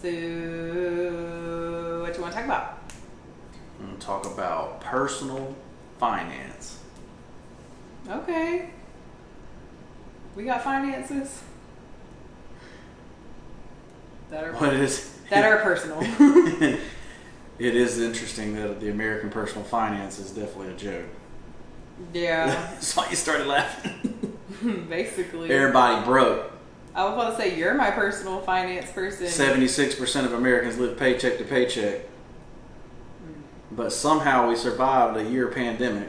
So, what you want to talk about? I'm going to talk about personal finance. Okay. We got finances that are personal. It is interesting that the American personal finance is definitely a joke. Yeah. That's why you started laughing. Basically. Everybody broke. I was about to say, you're my personal finance person. 76% of Americans live paycheck to paycheck. But somehow we survived a year pandemic.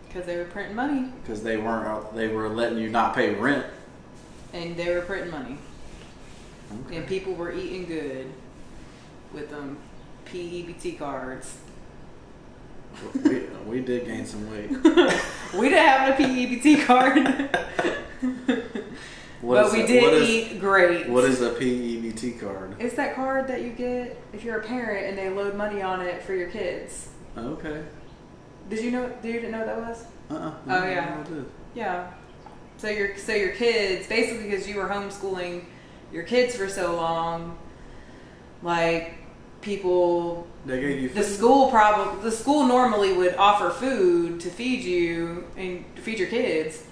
Because they were printing money. Because they were letting you not pay rent. And they were printing money. Okay. And people were eating good with them PEBT cards. We did gain some weight. We didn't have a PEBT card. But we did eat great. What is a PEBT card? It's that card that you get if you're a parent and they load money on it for your kids. Okay. Did you didn't know what that was? No, oh yeah. I did. Yeah. So your kids, basically because you were homeschooling your kids for so long, like people, they gave you food? the school normally would offer food to feed you and to feed your kids,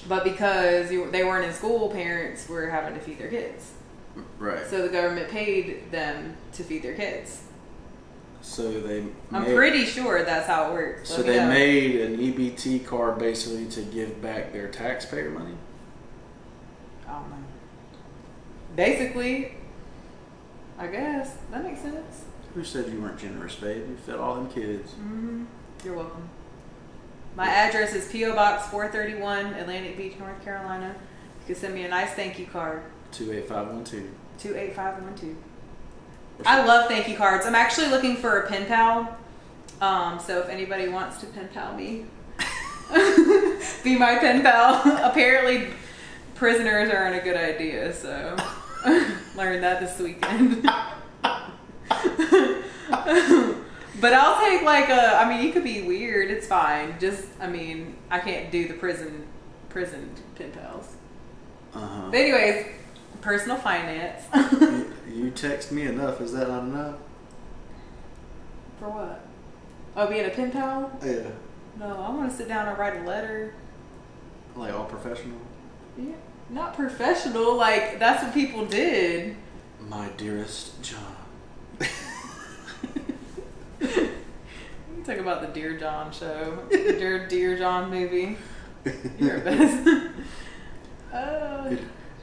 but because they weren't in school, parents were having to feed their kids. Right. So the government paid them to feed their kids. So I'm pretty sure that's how it works. So they made an EBT card basically to give back their taxpayer money? I don't know. Basically, I guess. That makes sense. Who said you weren't generous, babe? You fed all them kids. Mm-hmm. You're welcome. My address is P.O. Box 431, Atlantic Beach, North Carolina. You can send me a nice thank you card. 28512. 28512. I love thank you cards. I'm actually looking for a pen pal. So if anybody wants to pen pal me, be my pen pal. Apparently, prisoners aren't a good idea, so learned that this weekend. But I'll take you could be weird. It's fine. I can't do the prison pen pals. Uh-huh. But anyways, personal finance. You text me enough. Is that not enough? For what? Oh, being a pen pal? Yeah. No, I want to sit down and write a letter. Like all professional? Yeah. Not professional. Like, that's what people did. My dearest John. You talk about the Dear John show. Dear John movie. You're a best.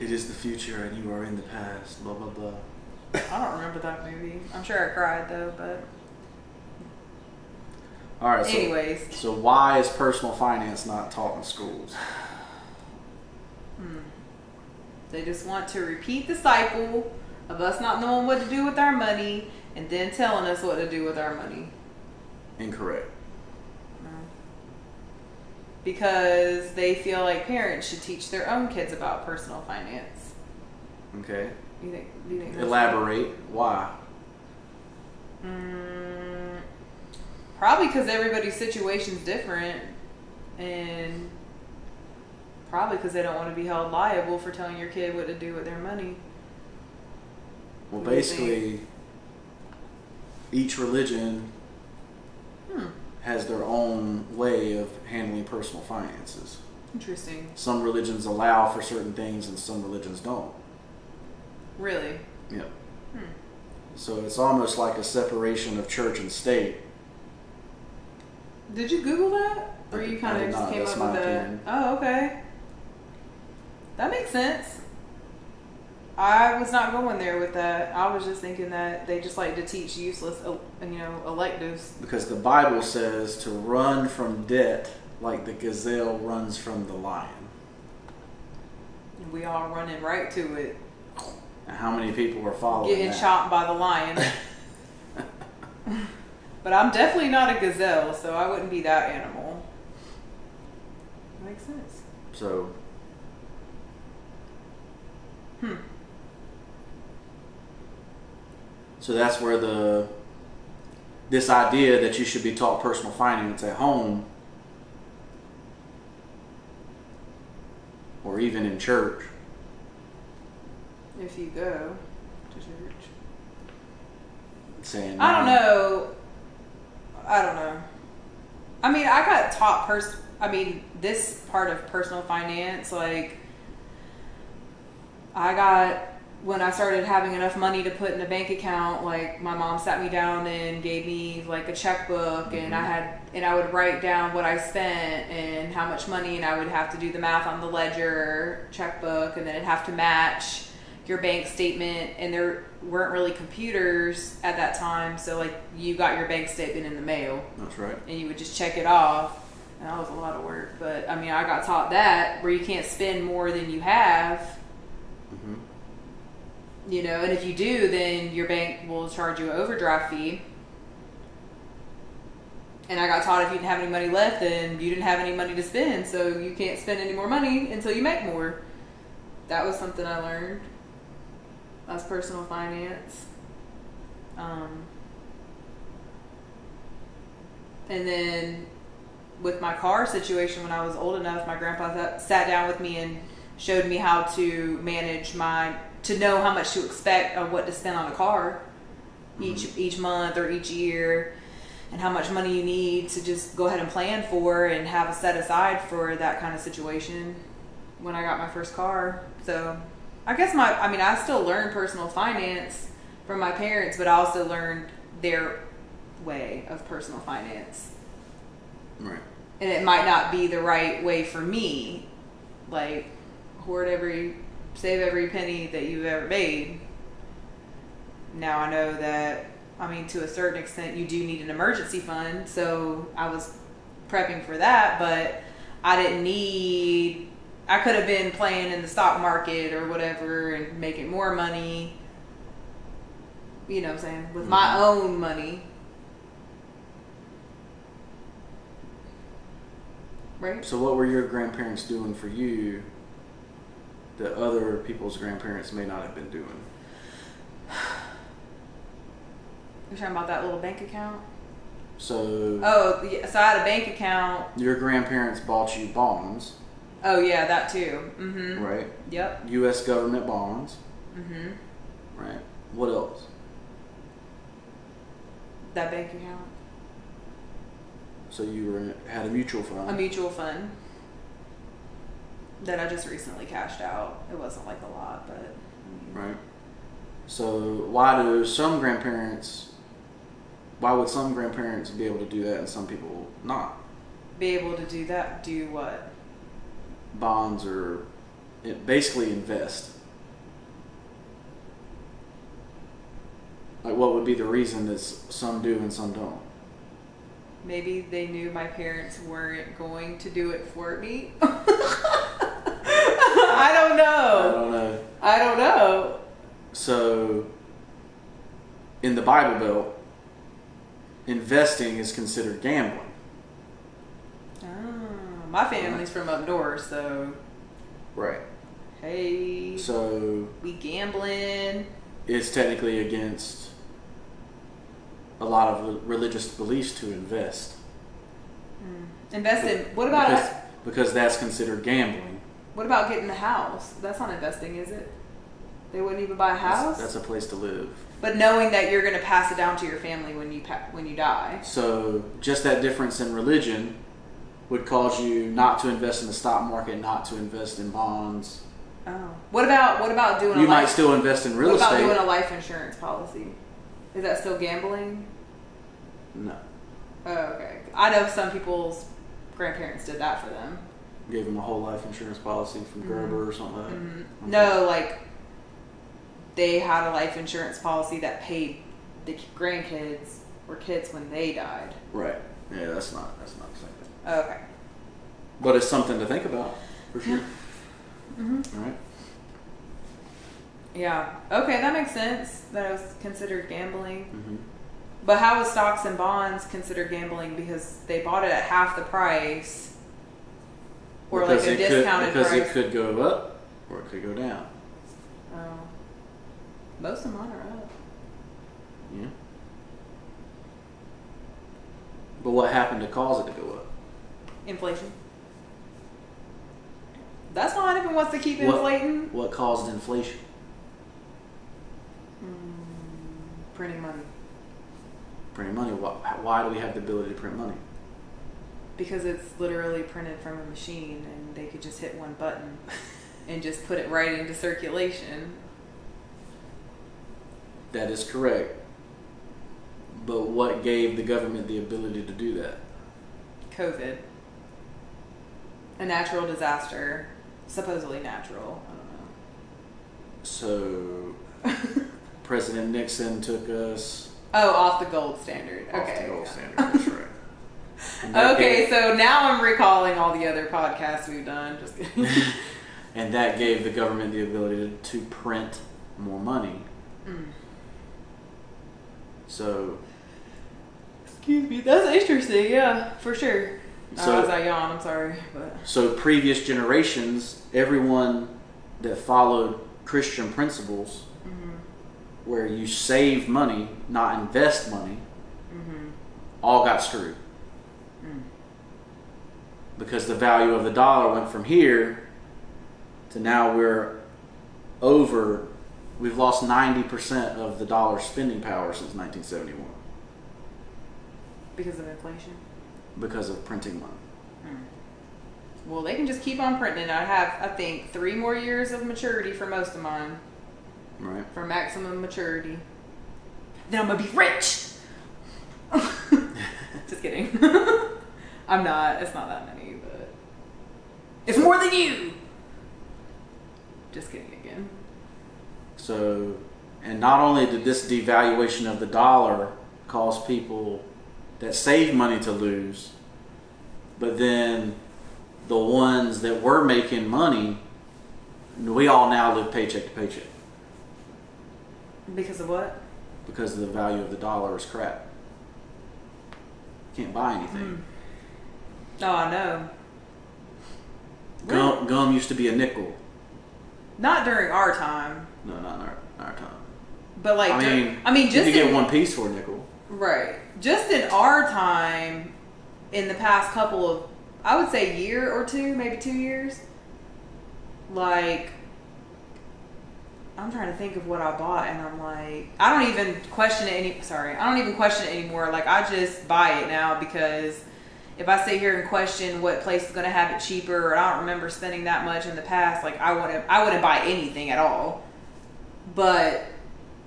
It is the future and you are in the past. Blah, blah, blah. I don't remember that movie. I'm sure I cried though, but... Alright, anyways. So why is personal finance not taught in schools? They just want to repeat the cycle of us not knowing what to do with our money and then telling us what to do with our money. Incorrect. Because they feel like parents should teach their own kids about personal finance. Okay. Do you think Elaborate. Why? Probably because everybody's situation's different, and probably because they don't want to be held liable for telling your kid what to do with their money. Well, basically, each religion has their own way of handling personal finances. Interesting. Some religions allow for certain things and some religions don't. Really? Yeah. So it's almost like a separation of church and state. Did you Google that? Or you kind of just came up with that? Oh, okay. That makes sense. I was not going there with that. I was just thinking that they just like to teach useless, electives. Because the Bible says to run from debt like the gazelle runs from the lion. We all running right to it. And how many people are following Getting chopped by the lion. But I'm definitely not a gazelle, so I wouldn't be that animal. Makes sense. So. So that's where this idea that you should be taught personal finance at home or even in church. If you go. to church. Saying I don't know. I mean, I got taught this part of personal finance, like, when I started having enough money to put in a bank account, like, my mom sat me down and gave me, like, a checkbook, and I would write down what I spent and how much money, and I would have to do the math on the ledger checkbook, and then it'd have to match your bank statement, and there weren't really computers at that time, so, like, you got your bank statement in the mail. That's right. And you would just check it off, and that was a lot of work, but, I mean, I got taught that, where you can't spend more than you have. Mm-hmm. You know, and if you do, then your bank will charge you an overdraft fee. And I got taught if you didn't have any money left, then you didn't have any money to spend, so you can't spend any more money until you make more. That was something I learned. That's personal finance. And then with my car situation, when I was old enough, my grandpa sat down with me and showed me how to manage to know how much to expect of what to spend on a car each month or each year, and how much money you need to just go ahead and plan for and have a set aside for that kind of situation when I got my first car. So I guess I still learned personal finance from my parents, but I also learned their way of personal finance. Right. And it might not be the right way for me, like save every penny that you've ever made. Now I know that, to a certain extent, you do need an emergency fund, so I was prepping for that, but I could have been playing in the stock market or whatever and making more money, you know what I'm saying, with my own money. Right? So what were your grandparents doing for you that other people's grandparents may not have been doing? You're talking about that little bank account? So... Oh, yeah, so I had a bank account. Your grandparents bought you bonds. Oh, yeah, that too. Mm-hmm. Right? Yep. U.S. government bonds. Mm-hmm. Right. What else? That bank account. So you had a mutual fund. A mutual fund that I just recently cashed out. It wasn't like a lot, but... Right. So why would some grandparents be able to do that and some people not? Be able to do that? Do what? Bonds basically invest. Like, what would be the reason that some do and some don't? Maybe they knew my parents weren't going to do it for me. I don't know. So, in the Bible Belt, investing is considered gambling. Oh, my family's from up north, so... Right. Hey. So... we gambling. It's technically against a lot of religious beliefs to invest. Invest in... What about... Because that's considered gambling. What about getting a house? That's not investing, is it? They wouldn't even buy a house? That's a place to live. But knowing that you're going to pass it down to your family when you die. So just that difference in religion would cause you not to invest in the stock market, not to invest in bonds. Oh. What about doing You might still invest in real estate. What about doing a life insurance policy? Is that still gambling? No. Oh, okay. I know some people's grandparents did that for them. Gave them a whole life insurance policy from Gerber or something like that. Mm-hmm. Okay. No, like they had a life insurance policy that paid the grandkids or kids when they died. Right. Yeah, that's not the same thing. Okay. But it's something to think about, for sure. Mm-hmm. All right. Yeah. Okay, that makes sense. That was considered gambling. Mm-hmm. But how was stocks and bonds considered gambling? Because they bought it at half the price. Or because like a discounted price. Because it could go up or it could go down. Oh. Most of mine are up. Yeah. But what happened to cause it to go up? Inflation. That's fine if it wants to keep inflating. What caused inflation? Printing money. Printing money. Why do we have the ability to print money? Because it's literally printed from a machine, and they could just hit one button and just put it right into circulation. That is correct. But what gave the government the ability to do that? COVID. A natural disaster. Supposedly natural. I don't know. So, President Nixon took us... Oh, off the gold standard. Okay. Off the gold standard, that's right. Okay, so now I'm recalling all the other podcasts we've done. Just kidding. And that gave the government the ability to print more money. So... Excuse me. That's interesting, yeah, for sure. So, as I yawn, I'm sorry. But. So previous generations, everyone that followed Christian principles, where you save money, not invest money, all got screwed. Because the value of the dollar went from here to now we've lost 90% of the dollar's spending power since 1971. Because of inflation? Because of printing money. Well, they can just keep on printing. I have, I think, 3 more years of maturity for most of mine. Right. For maximum maturity. Then I'm going to be rich! Just kidding. I'm not. It's not that many, but... It's more than you! Just kidding again. So, and not only did this devaluation of the dollar cause people that save money to lose, but then the ones that were making money, we all now live paycheck to paycheck. Because of what? Because the value of the dollar is crap. Can't buy anything. Oh, I know. Gum used to be a nickel. Not during our time. No, not in our time. But like, I mean, just you could get one piece for a nickel. Right. Just in our time, in the past couple of, I would say year or two, maybe 2 years. Like, I'm trying to think of what I bought, and I'm like, I don't even question it anymore. Like, I just buy it now because if I sit here and question what place is going to have it cheaper, or I don't remember spending that much in the past, like, I wouldn't buy anything at all. But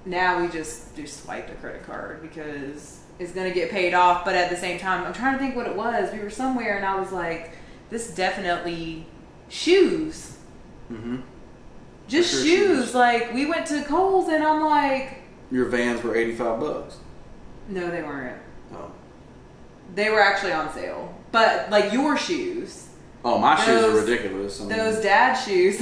now we just swipe the credit card because it's going to get paid off. But at the same time, I'm trying to think what it was. We were somewhere and I was like, this definitely shoes. Just sure, shoes. Like, we went to Kohl's and I'm like... Your Vans were $85. No, they weren't. Oh. They were actually on sale. But, like, your shoes. Oh, my shoes are ridiculous. Those dad shoes.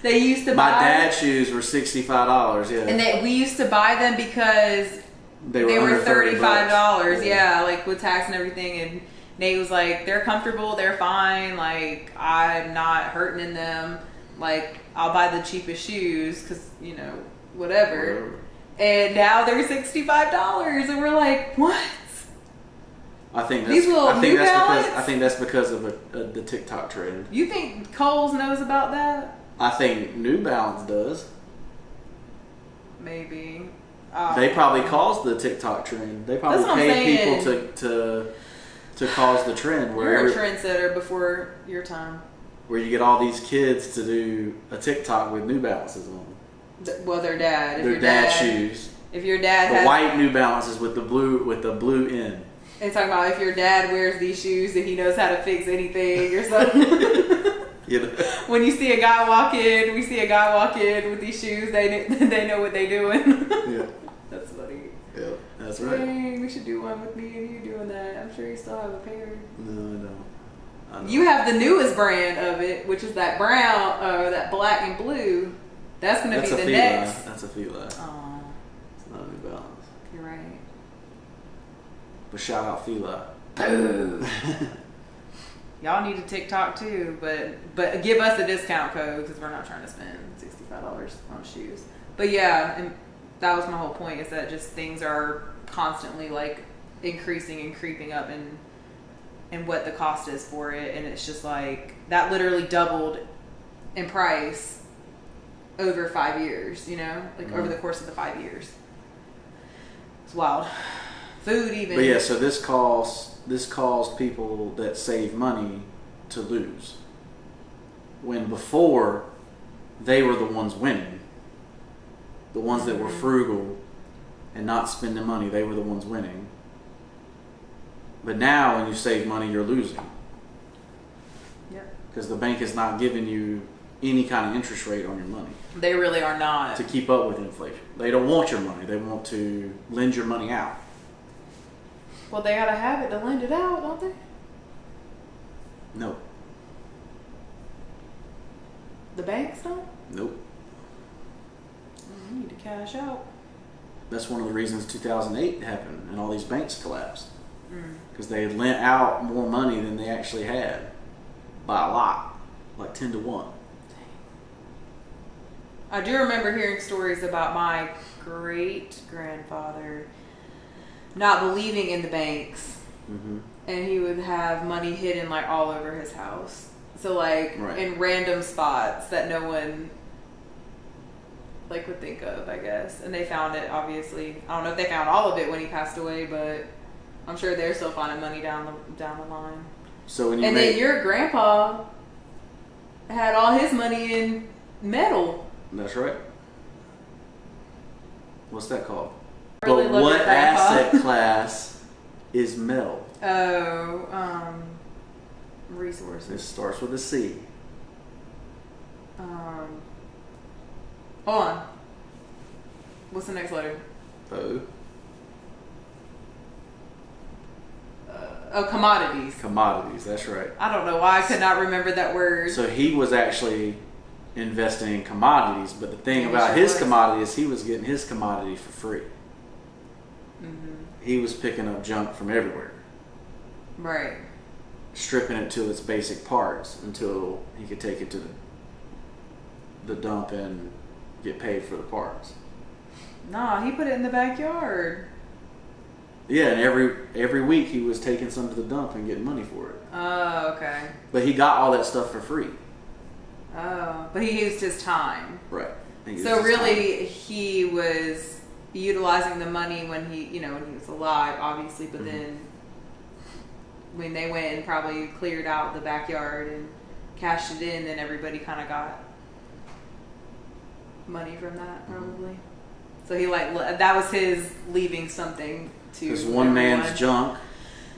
They used to buy... My dad's shoes were $65, yeah. And we used to buy them because they were $35. Yeah, like with tax and everything. And Nate was like, they're comfortable, they're fine. Like, I'm not hurting in them. Like, I'll buy the cheapest shoes because, you know, whatever. And now they're $65. And we're like, what? I think that's because of the TikTok trend. You think Kohl's knows about that? I think New Balance does. Maybe. They probably caused the TikTok trend. They probably paid people to cause the trend. You're a trendsetter before your time. Where you get all these kids to do a TikTok with New Balances on. Well, their dad. Their dad shoes. If your dad has white New Balances with the blue end. It's talking about if your dad wears these shoes and he knows how to fix anything or something. When you see a guy walk in, with these shoes, they know what they doing. Yeah. That's funny. Yeah, that's right. Hey, we should do one with me and you doing that. I'm sure you still have a pair. No, I don't. You have the newest brand of it, which is that brown, that black and blue. That's going to be the next. That's a Fila. Oh. It's not a New Balance. You're right. But shout out Fila. Boo. Y'all need a TikTok too, but give us a discount code because we're not trying to spend $65 on shoes. But yeah, and that was my whole point, is that just things are constantly like increasing and creeping up and what the cost is for it, and it's just like that literally doubled in price over 5 years, you know, like over the course of the 5 years. It's wild. Food even. But yeah, so this caused people that save money to lose. When before, they were the ones winning. The ones that were frugal and not spending money, they were the ones winning. But now when you save money, you're losing. Yep. Because the bank is not giving you any kind of interest rate on your money. They really are not. To keep up with inflation. They don't want your money. They want to lend your money out. Well, they gotta have it to lend it out, don't they? No. The banks don't? Nope. You need to cash out. That's one of the reasons 2008 happened and all these banks collapsed. Because they lent out more money than they actually had. By a lot. Like 10 to 1. I do remember hearing stories about my great-grandfather not believing in the banks. Mm-hmm. And he would have money hidden like all over his house. So like Right. in random spots that no one like would think of, I guess. And they found it, obviously. I don't know if they found all of it when he passed away, but I'm sure they're still finding money down the line. So when then your grandpa had all his money in metal. That's right. What's that called? Really But love what your grandpa. asset class is metal? Oh, resources. It starts with a C. Hold on. What's the next letter? O. Commodities. Commodities, that's right. I don't know why I could not remember that word. So he was actually investing in commodities, but the thing Yeah, he about sure his was. commodity is he was getting his commodity for free. Mm-hmm. He was picking up junk from everywhere, Right. stripping it to its basic parts until he could take it to the dump and get paid for the parts. Nah, he put it in the backyard. Yeah, and every week he was taking some to the dump and getting money for it. Oh, okay. But he got all that stuff for free. Oh, but he used his time. Right. He used So his really, time. he was utilizing the money when he was alive, obviously. But then, when they went and probably cleared out the backyard and cashed it in, then everybody kind of got money from that, probably. So he that was his leaving something to. Because one man's everyone. junk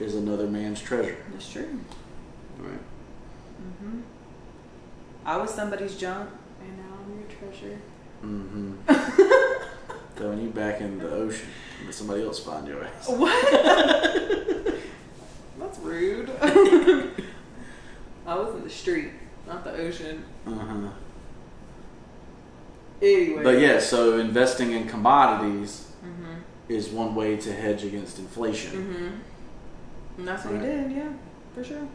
is another man's treasure. That's true. Right. Mm-hmm. I was somebody's junk, and now I'm your treasure. Mm-hmm. Throwing you back in the ocean and let somebody else find your ass. What? That's rude. I was in the street, not the ocean. Uh-huh. Anyway. But yeah, so investing in commodities is one way to hedge against inflation. Mm-hmm. And that's what he did, yeah, for sure.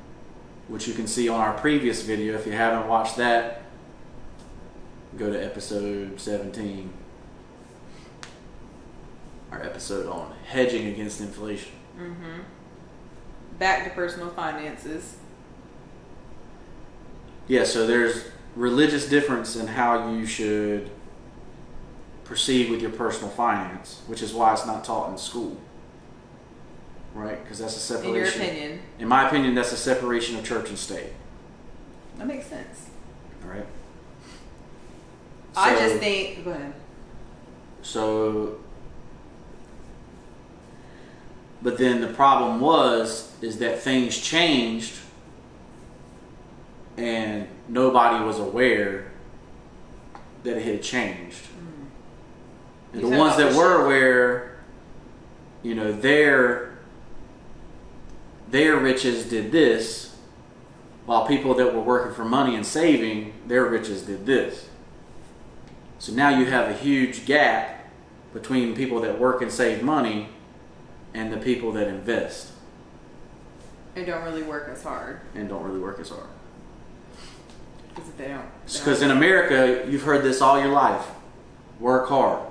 Which you can see on our previous video. If you haven't watched that, go to episode 17. Our episode on hedging against inflation. Mm-hmm. Back to personal finances. Yeah, so there's religious difference in how you should proceed with your personal finance, which is why it's not taught in school. Right? Because that's a separation. In your opinion. In my opinion, that's a separation of church and state. That makes sense. All right? I So- just think... Go ahead. So, but then the problem is that things changed and nobody was aware that it had changed. And You the said ones about that the were shit. aware, their riches did this, while people that were working for money and saving, their riches did this. So now you have a huge gap between people that work and save money and the people that invest And don't really work as hard. and don't really work as hard. Because if they don't... Because in America, you've heard this all your life. Work hard.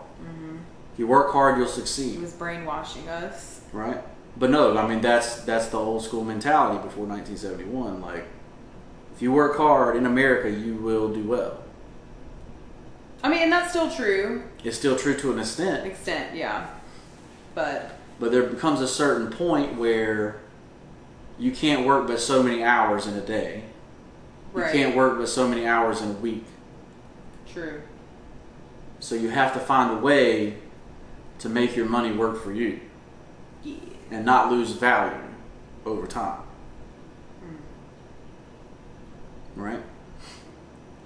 If you work hard, you'll He succeed. was brainwashing us. Right? But no, I mean, that's the old school mentality before 1971. Like, if you work hard in America, you will do well. I mean, and that's still true. It's still true to an extent. Yeah. But there becomes a certain point where you can't work but so many hours in a day. You can't work but so many hours in a week. True. So you have to find a way to make your money work for you. Yeah. And not lose value over time. Right?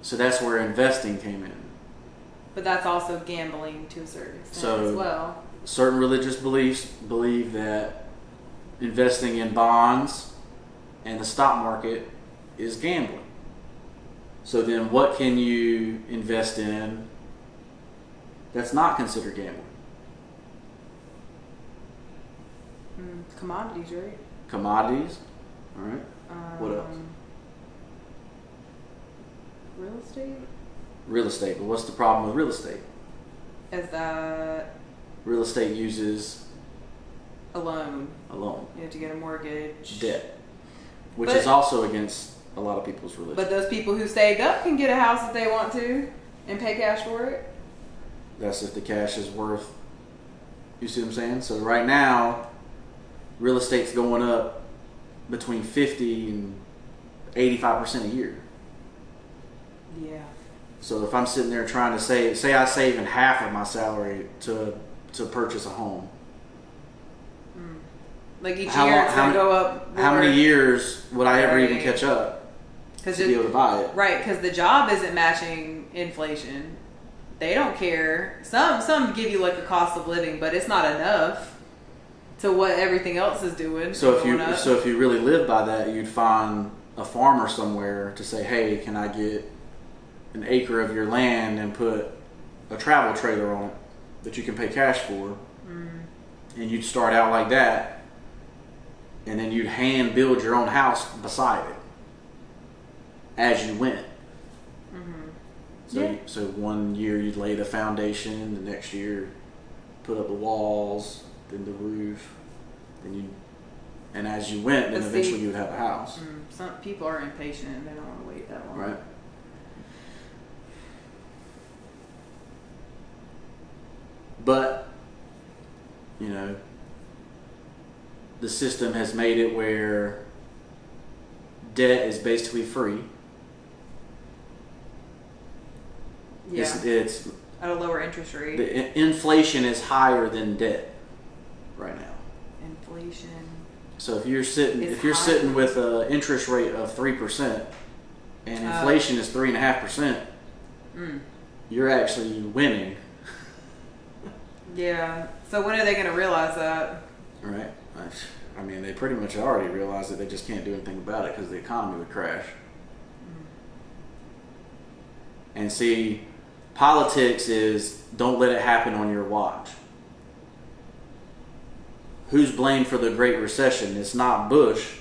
So that's where investing came in. But that's also gambling to a certain extent as well. Certain religious beliefs believe that investing in bonds and the stock market is gambling. So then what can you invest in that's not considered gambling? Commodities, right? Commodities. All right. What else? Real estate? Real estate. But what's the problem with real estate? Is that Real estate uses a loan. You have to get a mortgage. Debt. Which is also against a lot of people's religion. But those people who saved up can get a house if they want to and pay cash for it. That's if the cash is worth. You see what I'm saying? So right now, real estate's going up between 50 and 85% a year. Yeah. So if I'm sitting there trying to say I save in half of my salary to purchase a home. Like each year it's going to go up more. How many years would I ever even catch up to be able to buy it? Right, because the job isn't matching inflation. They don't care. Some give you like a cost of living, but it's not enough to what everything else is doing. So if you really live by that, you'd find a farmer somewhere to say, hey, can I get an acre of your land and put a travel trailer on it that you can pay cash for? And you'd start out like that, and then you'd hand build your own house beside it as you went. So one year you'd lay the foundation, the next year put up the walls, then the roof, and as you went, then eventually you would have a house. Some people are impatient and they don't want to wait that long. Right. But, the system has made it where debt is basically free. Yeah. It's at a lower interest rate. The inflation is higher than debt right now. Inflation. So if you're sitting with an interest rate of 3% and inflation is 3.5%, you're actually winning. Yeah. So when are they going to realize that? Right. I mean, they pretty much already realized that they just can't do anything about it because the economy would crash. And see, politics is don't let it happen on your watch. Who's blamed for the Great Recession? It's not Bush.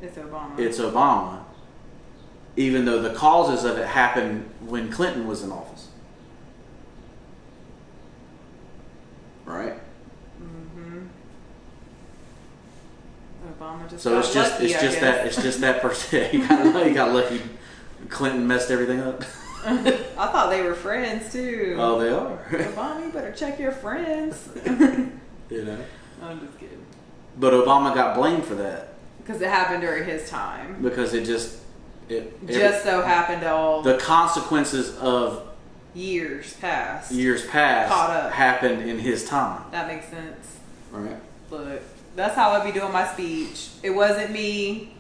It's Obama. It's Obama. Even though the causes of it happened when Clinton was in office. Right? Obama just so it's just that person. He got lucky. Clinton messed everything up. I thought they were friends too. Oh, they are. Obama, you better check your friends. I'm just kidding. But Obama got blamed for that because it happened during his time. Because it so happened all the consequences of years past caught up happened in his time. That makes sense. All right. Look, that's how I be doing my speech. It wasn't me.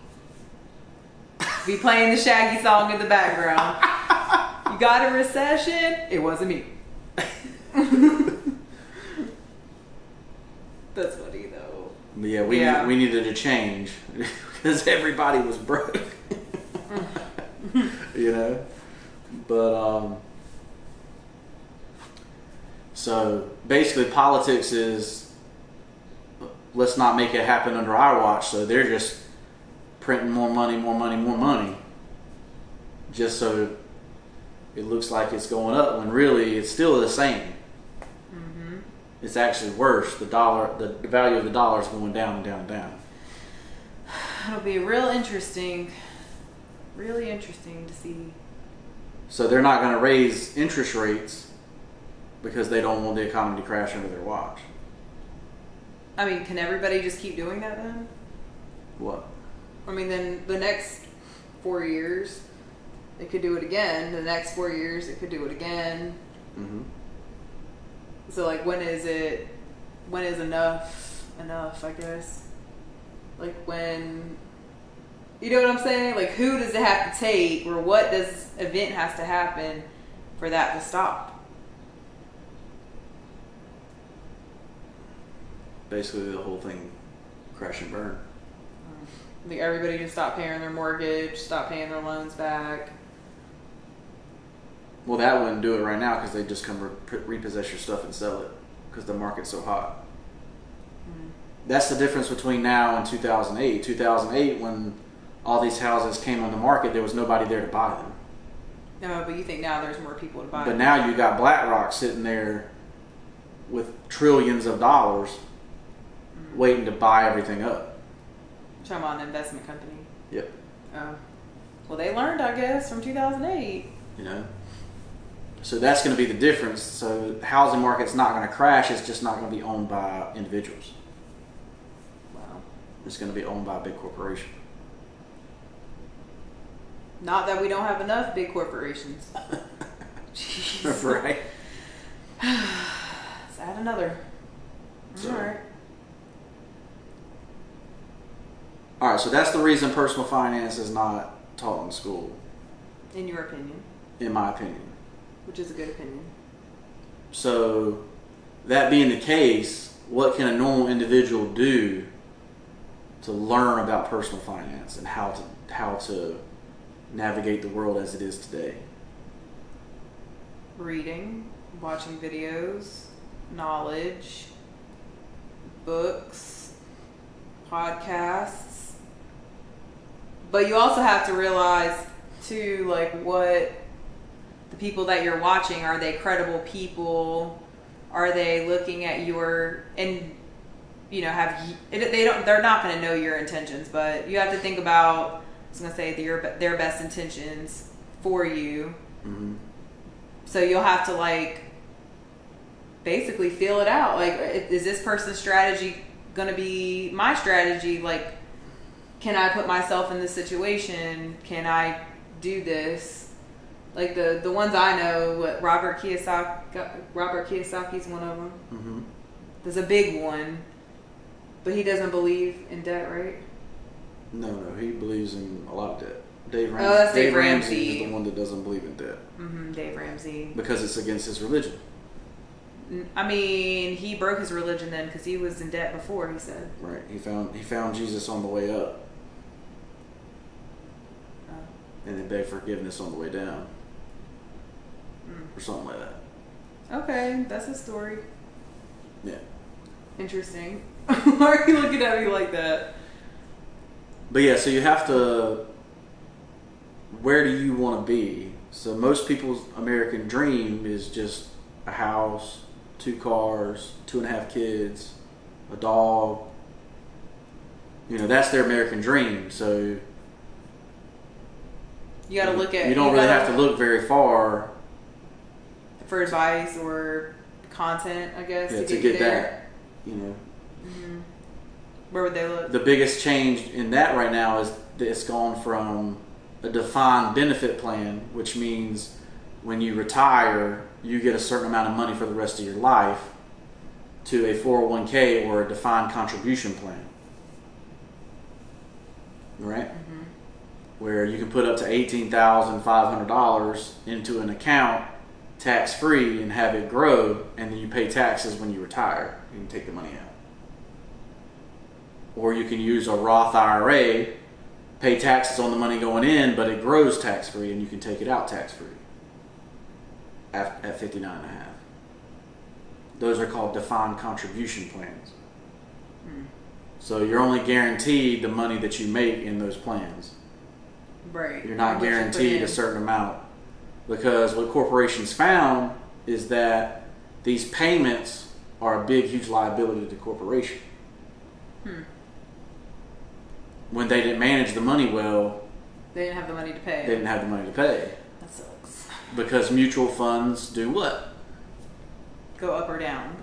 Be playing the Shaggy song in the background. You got a recession? It wasn't me. That's funny though. But yeah, we needed a change because everybody was broke. But so basically politics is let's not make it happen under our watch. So they're just printing more money, just so it looks like it's going up when really it's still the same. It's actually worse. The value of the dollar is going down and down and down. It'll be really interesting to see So they're not going to raise interest rates because they don't want the economy to crash under their watch. I mean, can everybody just keep doing that then? What? I mean, then the next 4 years, it could do it again. The next 4 years, it could do it again. Mm-hmm. So, like, when is enough, I guess? Like, when, you know what I'm saying? Like, who does it have to take, or what does event has to happen for that to stop? Basically, the whole thing crash and burn. Like, everybody just stop paying their mortgage, stop paying their loans back. Well, that wouldn't do it right now because they just come repossess your stuff and sell it because the market's so hot. Mm. That's the difference between now and 2008. 2008, when all these houses came on the market, there was nobody there to buy them. No, but you think now there's more people to buy But them. now you got BlackRock sitting there with trillions of dollars waiting to buy everything up. You're talking about an investment company. Yep. Oh. Well, they learned, I guess, from 2008. You know? So that's going to be the difference. So the housing market's not going to crash. It's just not going to be owned by individuals. Wow. It's going to be owned by a big corporation. Not that we don't have enough big corporations. Jeez. Right. Let's add another. So- All right. All right, so that's the reason personal finance is not taught in school, In your opinion, in my opinion. which is a good opinion. So, that being the case, what can a normal individual do to learn about personal finance and how to navigate the world as it is today? Reading, watching videos, knowledge, books, podcasts. But you also have to realize too, like, what the people that you're watching, are they credible people? Are they looking at your, and you know, they're not going to know your intentions, but you have to think about, I was going to say, their best intentions for you. Mm-hmm. So you'll have to, like, basically feel it out. Like, is this person's strategy going to be my strategy? Like, can I put myself in this situation? Can I do this? Like, the ones I know, what, Robert Kiyosaki's one of them. Mm-hmm. There's a big one, but he doesn't believe in debt, right? No, he believes in a lot of debt. Dave Ramsey. Oh, that's Dave Ramsey Ramsey. is the one that doesn't believe in debt. Mm-hmm, Dave Ramsey. Because it's against his religion. I mean, he broke his religion then because he was in debt before, he said. Right. He found Jesus on the way up. And then begged forgiveness on the way down. Or something like that. Okay, that's his story. Yeah. Interesting. Why are you looking at me like that? But yeah, so you have to, where do you want to be? So most people's American dream is just a house, 2 cars, 2.5 kids, a dog. You know, that's their American dream. So You got to look at. You don't really have to look very far for advice or content, I guess. to you get there. that. You know, Mm-hmm. Where would they look? the biggest change in that right now is that it's gone from a defined benefit plan, which means when you retire, you get a certain amount of money for the rest of your life, to a 401k or a defined contribution plan. Right? Mm-hmm. Where you can put up to $18,500 into an account tax-free and have it grow, and then you pay taxes when you retire. You can take the money out. Or you can use a Roth IRA, pay taxes on the money going in, but it grows tax-free and you can take it out tax-free at 59.5. Those are called defined contribution plans. So you're only guaranteed the money that you make in those plans. Right. You're not guaranteed a certain amount, because what corporations found is that these payments are a big, huge liability to the corporation. When they didn't manage the money well, They didn't have the money to pay. they didn't have the money to pay. That sucks. Because mutual funds do what? Go up or down.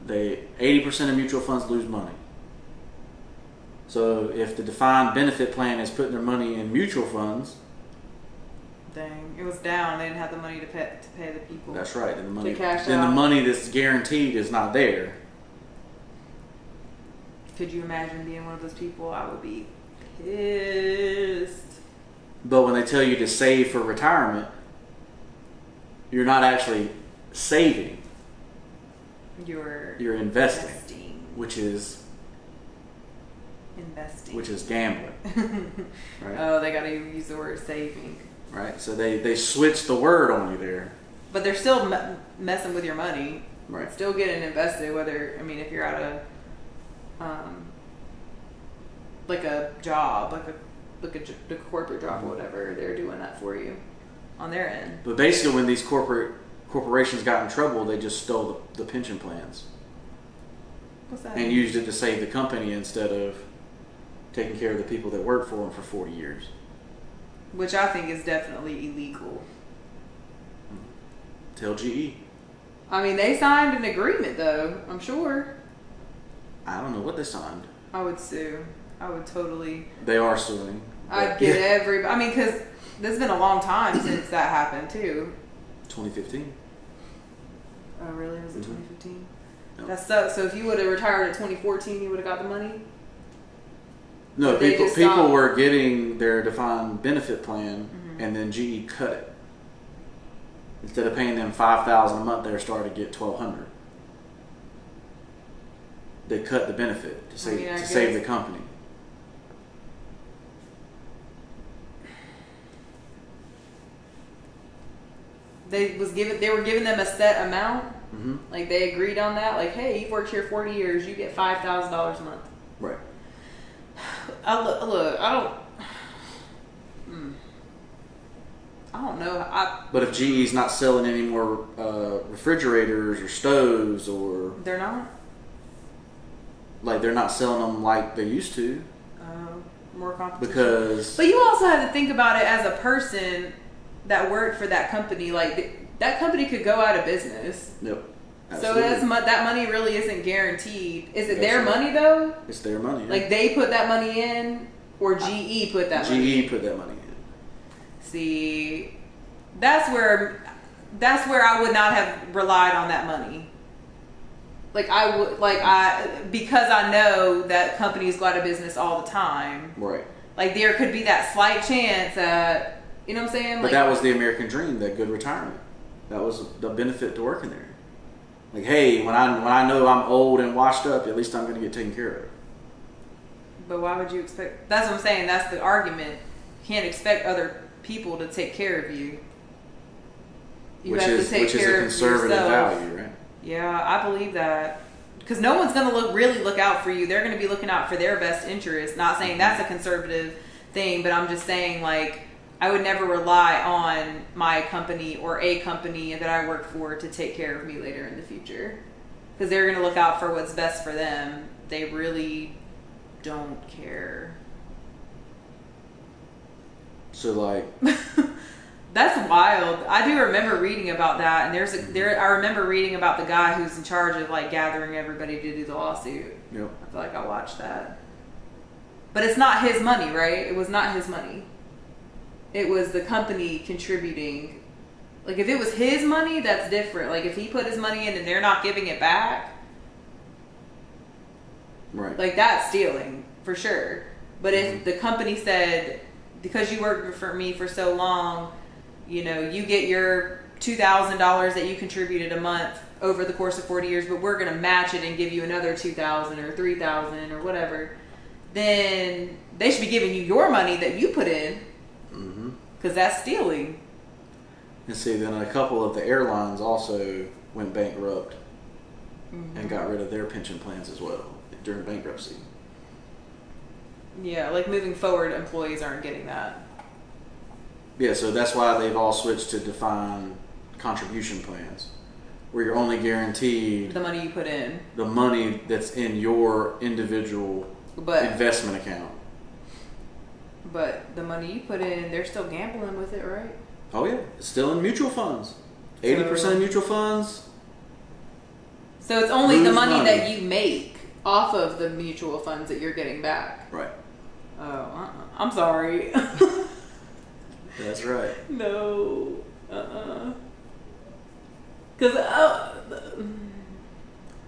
80% of mutual funds lose money. So if the defined benefit plan is putting their money in mutual funds, dang, it was down. They didn't have the money to pay the people. That's right. And the cash money that's guaranteed is not there. Could you imagine being one of those people? I would be pissed. But when they tell you to save for retirement, you're not actually saving. You're investing. Which is gambling. Right? Oh, they got to use the word saving. Right. So they switch the word on you there. But they're still messing with your money. Right. Still getting invested. If you're at a like a job, like a corporate job or whatever, they're doing that for you on their end. But basically, when these corporations got in trouble, they just stole the pension plans. What's that? And used it to save the company instead of taking care of the people that worked for them for 40 years. Which I think is definitely illegal. Tell GE. They signed an agreement though, I'm sure. I don't know what they signed. I would sue. I would totally. They are suing. I'd get everybody. Because there's been a long time since that happened too. 2015. Oh, really? Was it 2015? No. That sucks. So if you would have retired at 2014, you would have got the money? No, people were getting their defined benefit plan, and then GE cut it. Instead of paying them $5,000 a month, they were starting to get $1,200. They cut the benefit to save the company. They were giving them a set amount. Mm-hmm. Like they agreed on that. Like, hey, you've worked here 40 years, you get $5,000 a month. Right. I don't know. But if GE's not selling any more refrigerators or stoves, or they're not. Like they're not selling them like they used to. More competition. But you also have to think about it as a person that worked for that company. Like that company could go out of business. Yep. Absolutely. So that money really isn't guaranteed. Is it their money though? It's their money. Yeah. Like they put that money in, or GE put that money in? GE put that money in. See, that's where I would not have relied on that money. Because I know that companies go out of business all the time. Right. Like there could be that slight chance that, you know what I'm saying? But that was the American dream, that good retirement. That was the benefit to working there. Like, hey, when I know I'm old and washed up, at least I'm going to get taken care of. But why would you expect? That's what I'm saying. That's the argument. You can't expect other people to take care of you. Which is a conservative value, right? Yeah, I believe that. Because no one's going to really look out for you. They're going to be looking out for their best interest. Not saying that's a conservative thing, but I'm just saying, like, I would never rely on my company or a company that I work for to take care of me later in the future. Because they're going to look out for what's best for them. They really don't care. So, like... That's wild. I do remember reading about that, and I remember reading about the guy who's in charge of like gathering everybody to do the lawsuit. Yep. I feel like I watched that. But it's not his money, right? It was not his money. It was the company contributing. Like if it was his money, that's different. Like if he put his money in and they're not giving it back, right? Like that's stealing for sure. But if the company said, because you worked for me for so long, you know, you get your $2,000 that you contributed a month over the course of 40 years, but we're going to match it and give you another $2,000 or $3,000 or whatever, then they should be giving you your money that you put in, because that's stealing. And see, then a couple of the airlines also went bankrupt and got rid of their pension plans as well during bankruptcy. Yeah, like moving forward, employees aren't getting that. Yeah, so that's why they've all switched to defined contribution plans, where you're only guaranteed the money you put in. The money that's in your individual investment account. But the money you put in, they're still gambling with it, right? Oh yeah, it's still in mutual funds. 80% of mutual funds. So it's only the Lose money money. that you make off of the mutual funds that you're getting back. Right. Oh, I'm sorry. That's right. No. Because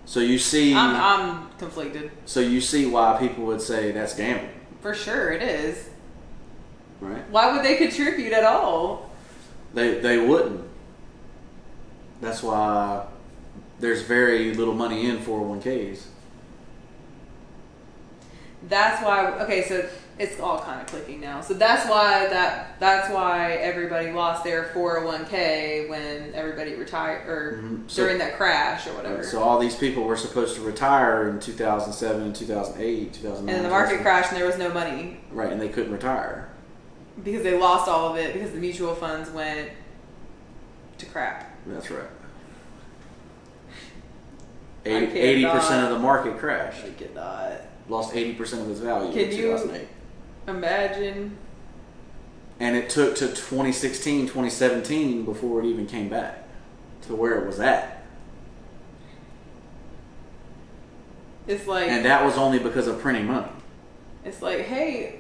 So you see, I'm conflicted. So you see why people would say that's gambling, For sure, it is. right? Why would they contribute at all? They wouldn't. That's why there's very little money in 401ks. That's why. Okay, so it's all kind of clicking now. So that's why everybody lost their 401k when everybody retired or during that crash or whatever. So all these people were supposed to retire in 2007, 2008, 2009. And then the market crashed and there was no money. Right, and they couldn't retire. Because they lost all of it because the mutual funds went to crap. That's right. I 80% of the market crashed. I cannot. Lost 80% of its value Can in you 2008. imagine? And it took to 2016, 2017 before it even came back to where it was at. It's like, And that was only because of printing money. it's like, hey,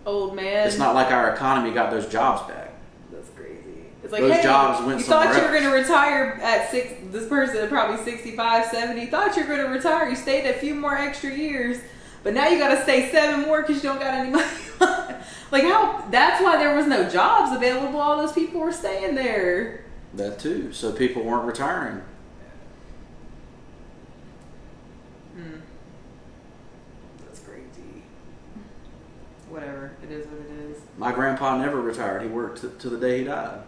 old man. It's not like our economy got those jobs back. That's crazy. It's like, Those hey, jobs went you thought you somewhere were going to retire at this person probably 65, 70, thought you were going to retire. You stayed a few more extra years, but now you got to stay 7 more because you don't got any money. Like how, that's why there was no jobs available. All those people were staying there. That too. So people weren't retiring. That's crazy. Whatever. It is what it is. My grandpa never retired. He worked to the day he died.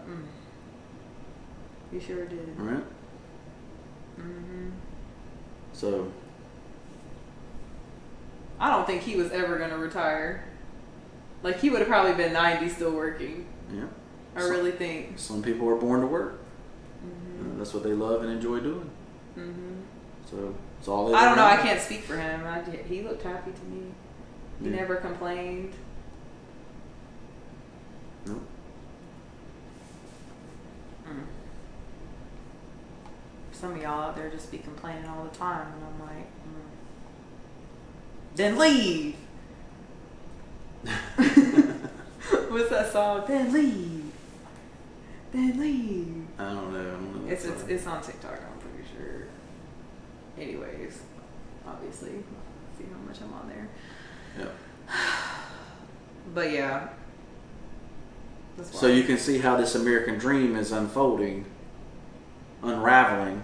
He sure did. Right? So I don't think he was ever going to retire. Like, he would have probably been 90 still working. yeah. I really think. Some people are born to work. That's what they love and enjoy doing. So it's all they I don't know. ever I know. can't speak for him. He looked happy to me. He Yeah. never complained. Nope. Some of y'all out there just be complaining all the time, and I'm like, then leave. What's that song? Then leave. Then leave. I don't know. It's on TikTok. I'm pretty sure. Anyways, obviously, see how much I'm on there. Yeah. But yeah. That's So why. you can see how this American dream is unfolding, unraveling,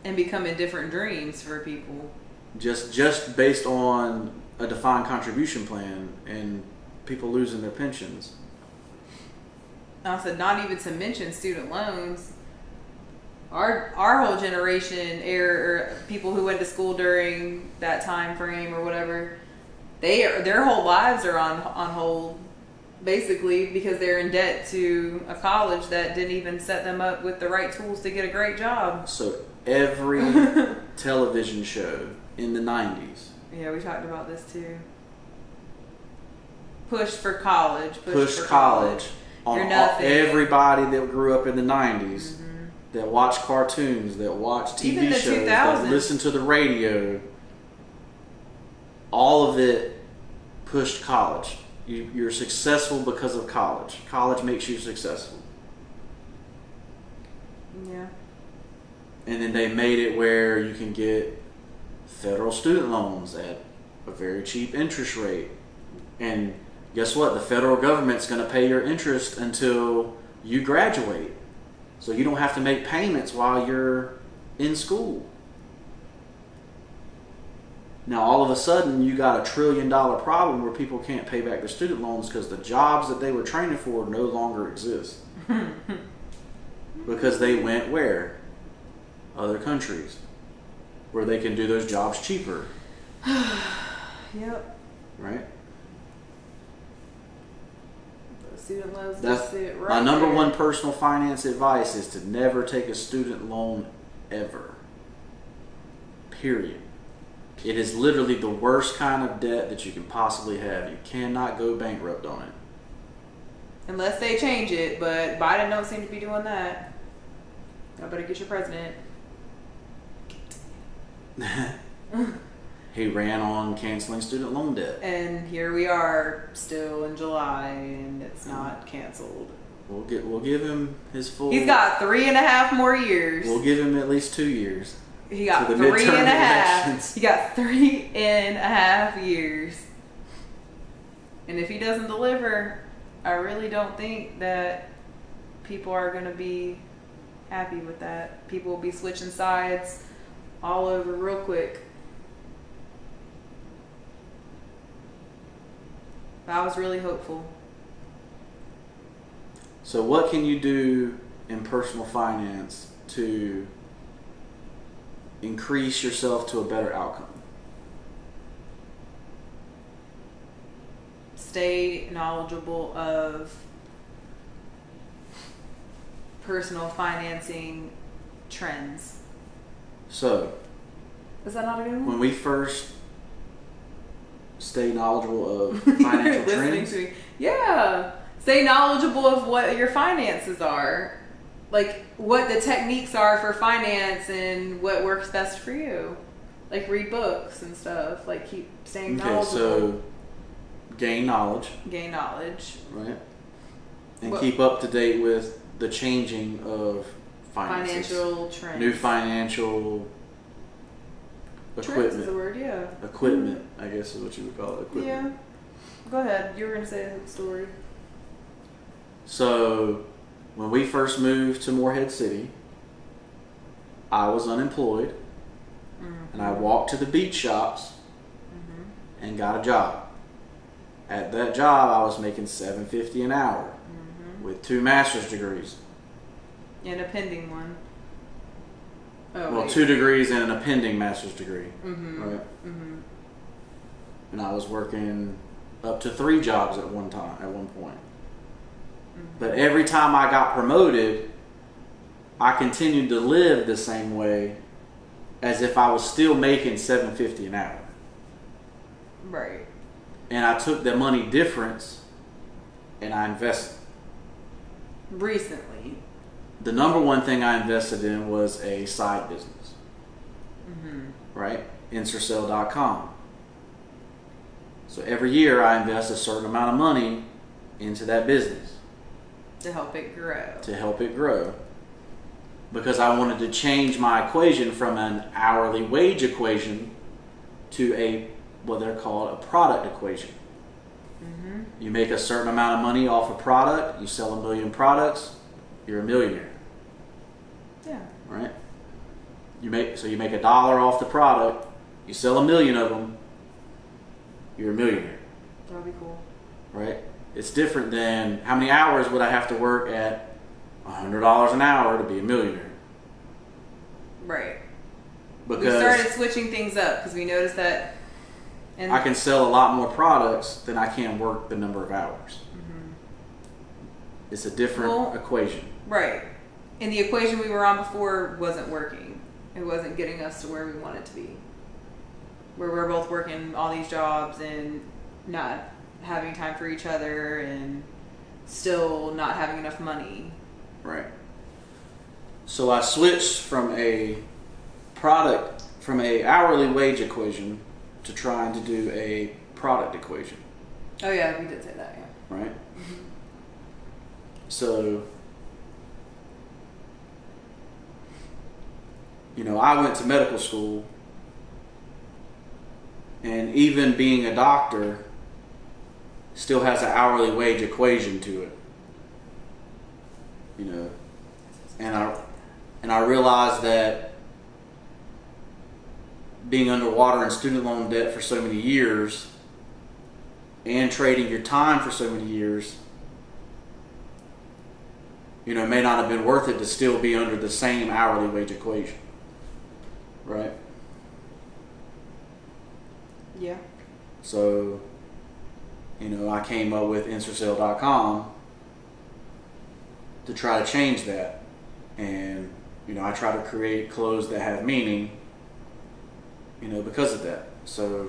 and becoming different dreams for people. just based on a defined contribution plan and people losing their pensions. I said, not even to mention student loans. Our whole generation, or people who went to school during that time frame or whatever, their whole lives are on hold, basically, because they're in debt to a college that didn't even set them up with the right tools to get a great job. So every television show in the 90s Yeah, we talked about this too. Push for college. pushed for college on You're nothing. everybody that grew up in the 90s, that watched cartoons, that watched TV Even the shows, 2000s. that listened to the radio. All of it pushed college. You're successful because of college. College makes you successful. Yeah. And then they made it where you can get federal student loans at a very cheap interest rate. And guess what? The federal government's going to pay your interest until you graduate. So you don't have to make payments while you're in school. Now all of a sudden you got $1 trillion problem where people can't pay back their student loans because the jobs that they were training for no longer exist. Because they went where? Other countries where they can do those jobs cheaper. Yep. Right? The student loans. That's sit right my number there. one personal finance advice is to never take a student loan ever. Period. It is literally the worst kind of debt that you can possibly have. You cannot go bankrupt on it. Unless they change it, but Biden don't seem to be doing that. Y'all better get your president. He ran on canceling student loan debt. And here we are, still in July, and it's not canceled. We'll give him his full. He's got 3.5 more years. We'll give him at least 2 years. He got to the 3.5. midterm elections. He got 3.5 years. And if he doesn't deliver, I really don't think that people are going to be happy with that. People will be switching sides all over real quick. But I was really hopeful. So what can you do in personal finance to increase yourself to a better outcome? Stay knowledgeable of personal financing trends. So, is that not a good one? when we first stay knowledgeable of financial trends, to me. Yeah. Stay knowledgeable of what your finances are. Like what the techniques are for finance and what works best for you. Like read books and stuff. Like keep staying knowledgeable. so gain knowledge. Gain knowledge. Right. And keep up to date with the changing of finances. Financial trends. New financial trends equipment. is the word, yeah. Equipment, I guess is what you would call it. Equipment. Yeah. Go ahead. You were going to say the story. So, when we first moved to Morehead City, I was unemployed, and I walked to the beach shops and got a job. At that job, I was making $7.50 an hour with 2 master's degrees. And a pending one. Oh, Well, wait. 2 degrees and an pending master's degree. Right? And I was working up to 3 jobs at one point. But every time I got promoted, I continued to live the same way as if I was still making $7.50 an hour. Right. And I took the money difference and I invested. Recently. The number one thing I invested in was a side business. Right? Ensorsale.com. So every year I invest a certain amount of money into that business. To help it grow. Because I wanted to change my equation from an hourly wage equation to what they're called a product equation. You make a certain amount of money off a product, you sell 1 million products, you're a millionaire. Yeah. Right? You make $1 off the product, you sell 1 million of them, you're a millionaire. That'd be cool. Right? It's different than how many hours would I have to work at $100 an hour to be a millionaire. Right. Because we started switching things up because we noticed that. And I can sell a lot more products than I can work the number of hours. It's a different equation. Right. And the equation we were on before wasn't working. It wasn't getting us to where we wanted to be. Where we're both working all these jobs and not having time for each other and still not having enough money. Right. So I switched from a hourly wage equation to trying to do a product equation. Oh yeah, we did say that, yeah. Right? So, I went to medical school, and even being a doctor still has an hourly wage equation to it. And I realized that being underwater in student loan debt for so many years and trading your time for so many years, may not have been worth it to still be under the same hourly wage equation. Right? Yeah. So, I came up with Ensorsale.com to try to change that. And, I try to create clothes that have meaning, because of that. So,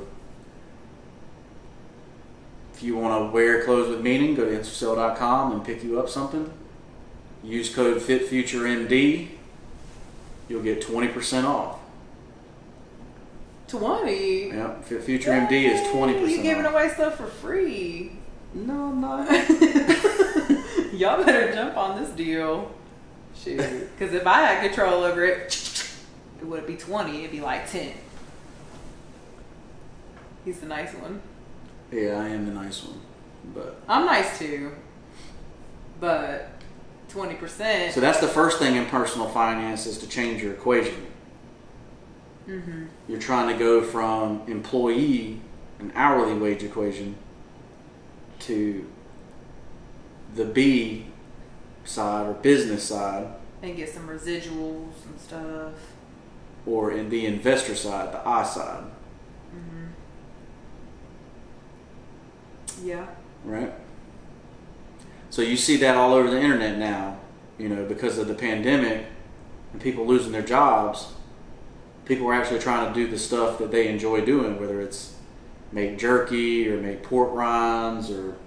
If you want to wear clothes with meaning, go to Ensorsale.com and pick you up something. Use code FitFutureMD. You'll get 20% off. 20? Yep, FitFutureMD is 20% off. You giving away stuff for free. No, I'm not. Y'all better jump on this deal. Shoot. Because if I had control over it, it wouldn't be 20. It'd be like 10. He's the nice one. Yeah, I am the nice one. But I'm nice too. But 20%. so that's the first thing in personal finance is to change your equation. Mm-hmm. You're trying to go from employee, an hourly wage equation, to the B side or business side. And get some residuals and stuff. Or in the investor side, the I side. Mm-hmm. Yeah. Right? So you see that all over the internet now, because of the pandemic and people losing their jobs. People are actually trying to do the stuff that they enjoy doing, whether it's make jerky or make pork rinds or,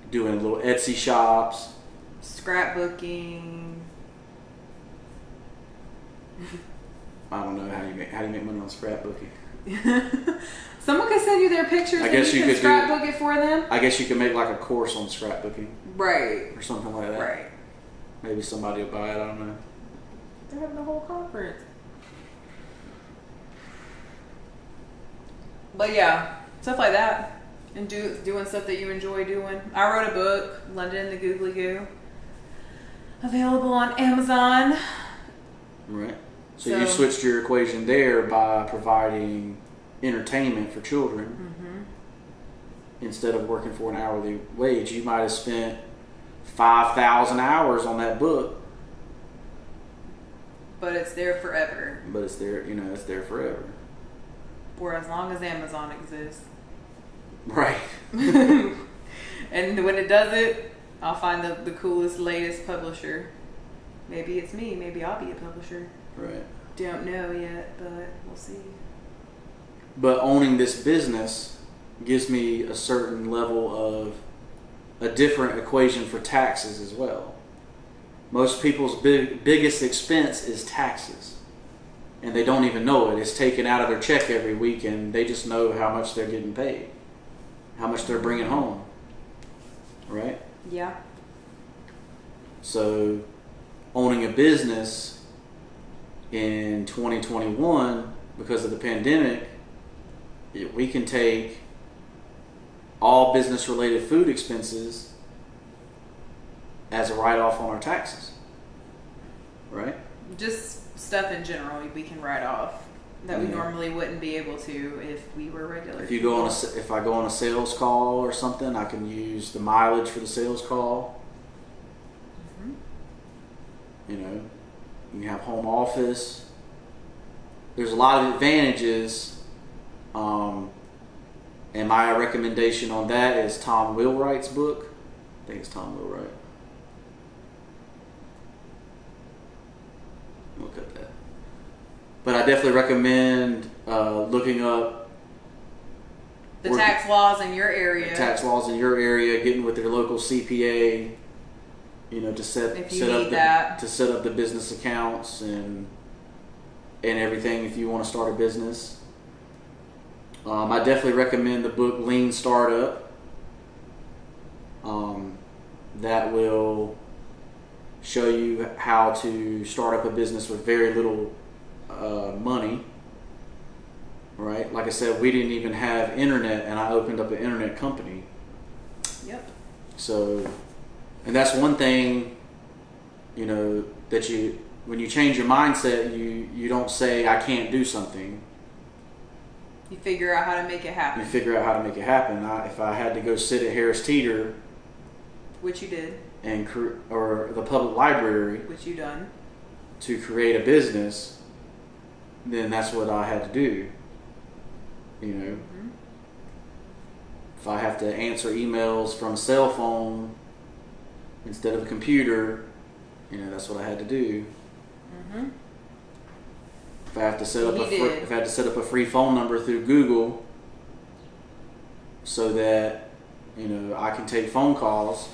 doing little Etsy shops. Scrapbooking. I don't know how you make money on scrapbooking. Someone could send you their pictures and you can scrapbook it for them. I guess you could make like a course on scrapbooking. Right. Or something like that. Right. Maybe somebody will buy it, I don't know. They're having a whole conference. But yeah, stuff like that. And doing stuff that you enjoy doing. I wrote a book, London the Googly Goo. Available on Amazon. Right. So you switched your equation there by providing entertainment for children. Mm-hmm. Instead of working for an hourly wage. You might have spent 5,000 hours on that book. But it's there forever. But it's there, it's there forever. For as long as Amazon exists. Right. And when it does it, I'll find the coolest, latest publisher. Maybe it's me. Maybe I'll be a publisher. Right. Don't know yet, but we'll see. But owning this business gives me a certain level of a different equation for taxes as well. Most people's biggest expense is taxes. And they don't even know it. It's taken out of their check every week and they just know how much they're getting paid. How much they're bringing home. Right? Yeah. So, owning a business in 2021, because of the pandemic, we can take all business-related food expenses as a write-off on our taxes. Right? Just stuff in general we can write off that we normally wouldn't be able to if we were regular. If I go on a sales call or something, I can use the mileage for the sales call. Mm-hmm. You have home office. There's a lot of advantages. And my recommendation on that is Tom Wheelwright's book. I think it's Tom Wheelwright. Look at that. But I definitely recommend looking up the tax laws in your area. Getting with your local CPA, to set up the business accounts and everything if you want to start a business. I definitely recommend the book Lean Startup. That will show you how to start up a business with very little money. Right? Like I said, we didn't even have internet, and I opened up an internet company. Yep. So, and that's one thing, that when you change your mindset, you don't say, I can't do something. You figure out how to make it happen. If I had to go sit at Harris Teeter, which you did, or the public library, which you done, to create a business, then that's what I had to do. Mm-hmm. If I have to answer emails from a cell phone instead of a computer, that's what I had to do. Mm-hmm. If I have to set up a free phone number through Google, so that, you know, I can take phone calls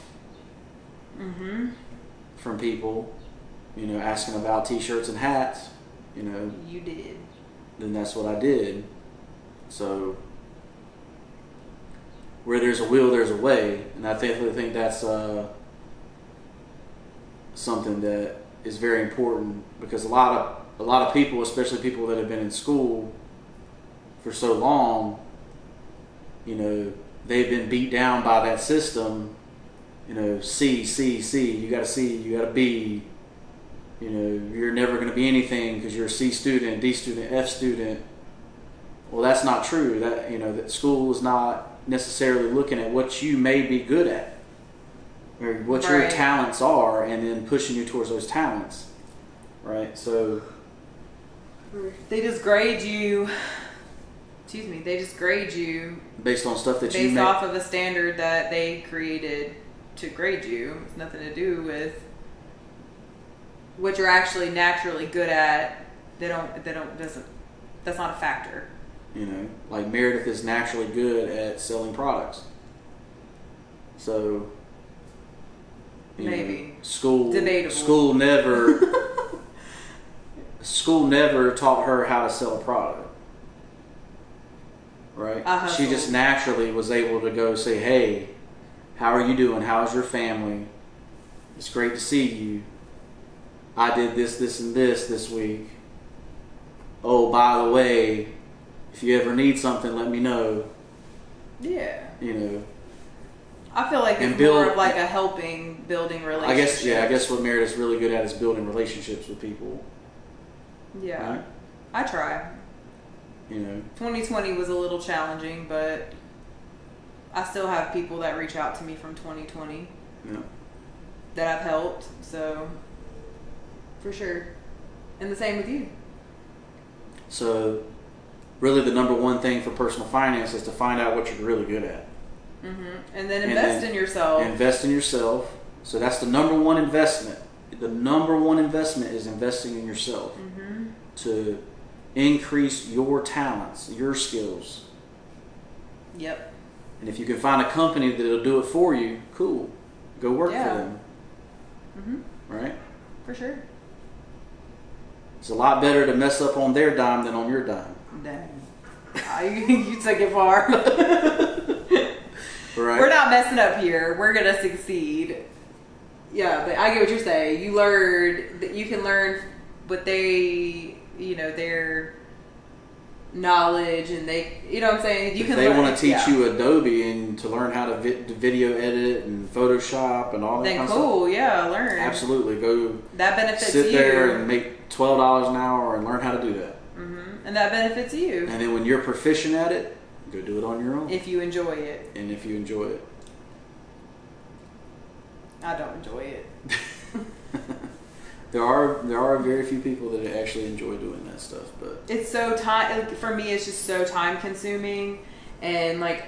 from people, you know, asking about T-shirts and hats, you know. You did. Then that's what I did. So where there's a will, there's a way, and I definitely think that's something that is very important, because a lot of people, especially people that have been in school for so long, you know, they've been beat down by that system. You know, C, you got to C, you got to B. You know, you're never going to be anything because you're a C student, D student, F student. Well, that's not true. That, you know, that school is not necessarily looking at what you may be good at or what your talents are, and then pushing you towards those talents, right? So they just grade you. Excuse me. They just grade you based on stuff that based off of a standard that they created to grade you. It's nothing to do with what you're actually naturally good at. That's not a factor. You know, like Meredith is naturally good at selling products. So maybe school debatable. School never taught her how to sell a product. Right? She just naturally was able to go say, "Hey, how are you doing? How's your family? It's great to see you. I did this, and this week. Oh, by the way, if you ever need something, let me know." Yeah. You know. I feel like it's more of like a helping, building relationships. I guess what Meredith's really good at is building relationships with people. Yeah. Right? I try. You know. 2020 was a little challenging, but I still have people that reach out to me from 2020 that I've helped. So, for sure. And the same with you. So, really the number one thing for personal finance is to find out what you're really good at. And then invest in yourself. Invest in yourself. So that's the number one investment. The number one investment is investing in yourself to increase your talents, your skills. Yep. And if you can find a company that'll do it for you, cool. Go work for them. Right? For sure. It's a lot better to mess up on their dime than on your dime. Dang. You took it far. Right. We're not messing up here. We're going to succeed. Yeah, but I get what you're saying. You learn that you can learn what they, you know, their knowledge, and they, you know what I'm saying? If they want to teach you Adobe and to learn how to video edit and Photoshop and all that kind of stuff. Then cool, learn. Absolutely. Go that benefits sit there and make $12 an hour and learn how to do that. And that benefits you. And then when you're proficient at it, go do it on your own. If you enjoy it. And if you enjoy it. I don't enjoy it. There are very few people that actually enjoy doing that stuff, but it's so for me it's just so time consuming, and like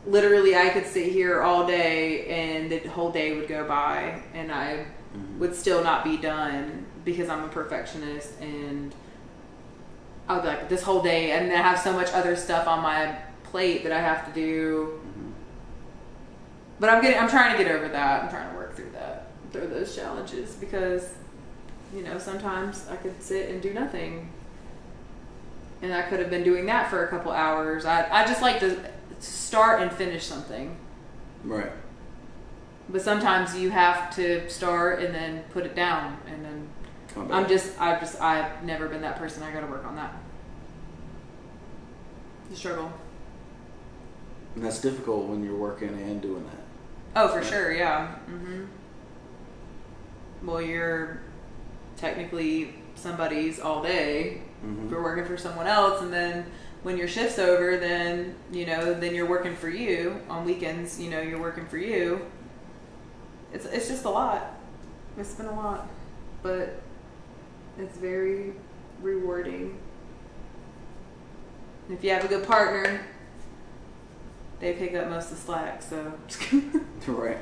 literally I could sit here all day and the whole day would go by and I would still not be done because I'm a perfectionist, and I would be like this whole day, and then I have so much other stuff on my plate that I have to do. But I'm trying to get over that. I'm trying to work through those challenges, because you know, sometimes I could sit and do nothing, and I could have been doing that for a couple hours. I just like to start and finish something. Right. But sometimes you have to start and then put it down, and then I've never been that person. I got to work on that. The struggle. And that's difficult when you're working and doing that. Oh, for sure, yeah. Well, you're technically somebody's all day if you're working for someone else, and then when your shift's over, then you know, then you're working for you on weekends. You know, you're working for you. It's just a lot. It's been a lot, but it's very rewarding. If you have a good partner, they pick up most of the slack. So right.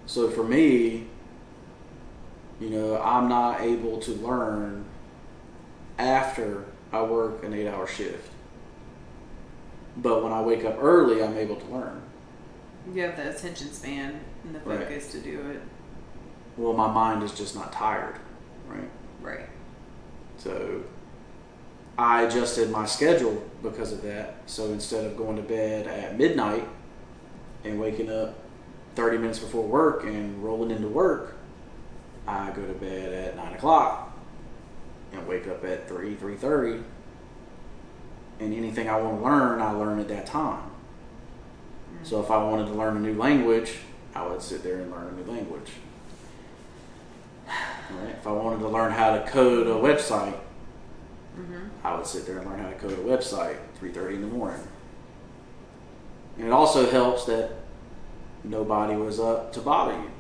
So for me, you know, I'm not able to learn after I work an 8-hour shift. But when I wake up early, I'm able to learn. You have the attention span and the focus to do it. Well, my mind is just not tired, right? Right. So I adjusted my schedule because of that. So instead of going to bed at midnight and waking up 30 minutes before work and rolling into work, I go to bed at 9 o'clock and wake up at 3:30. And anything I want to learn, I learn at that time. So if I wanted to learn a new language, I would sit there and learn a new language. Right? If I wanted to learn how to code a website, I would sit there and learn how to code a website at 3:30 in the morning. And it also helps that nobody was up to bother you.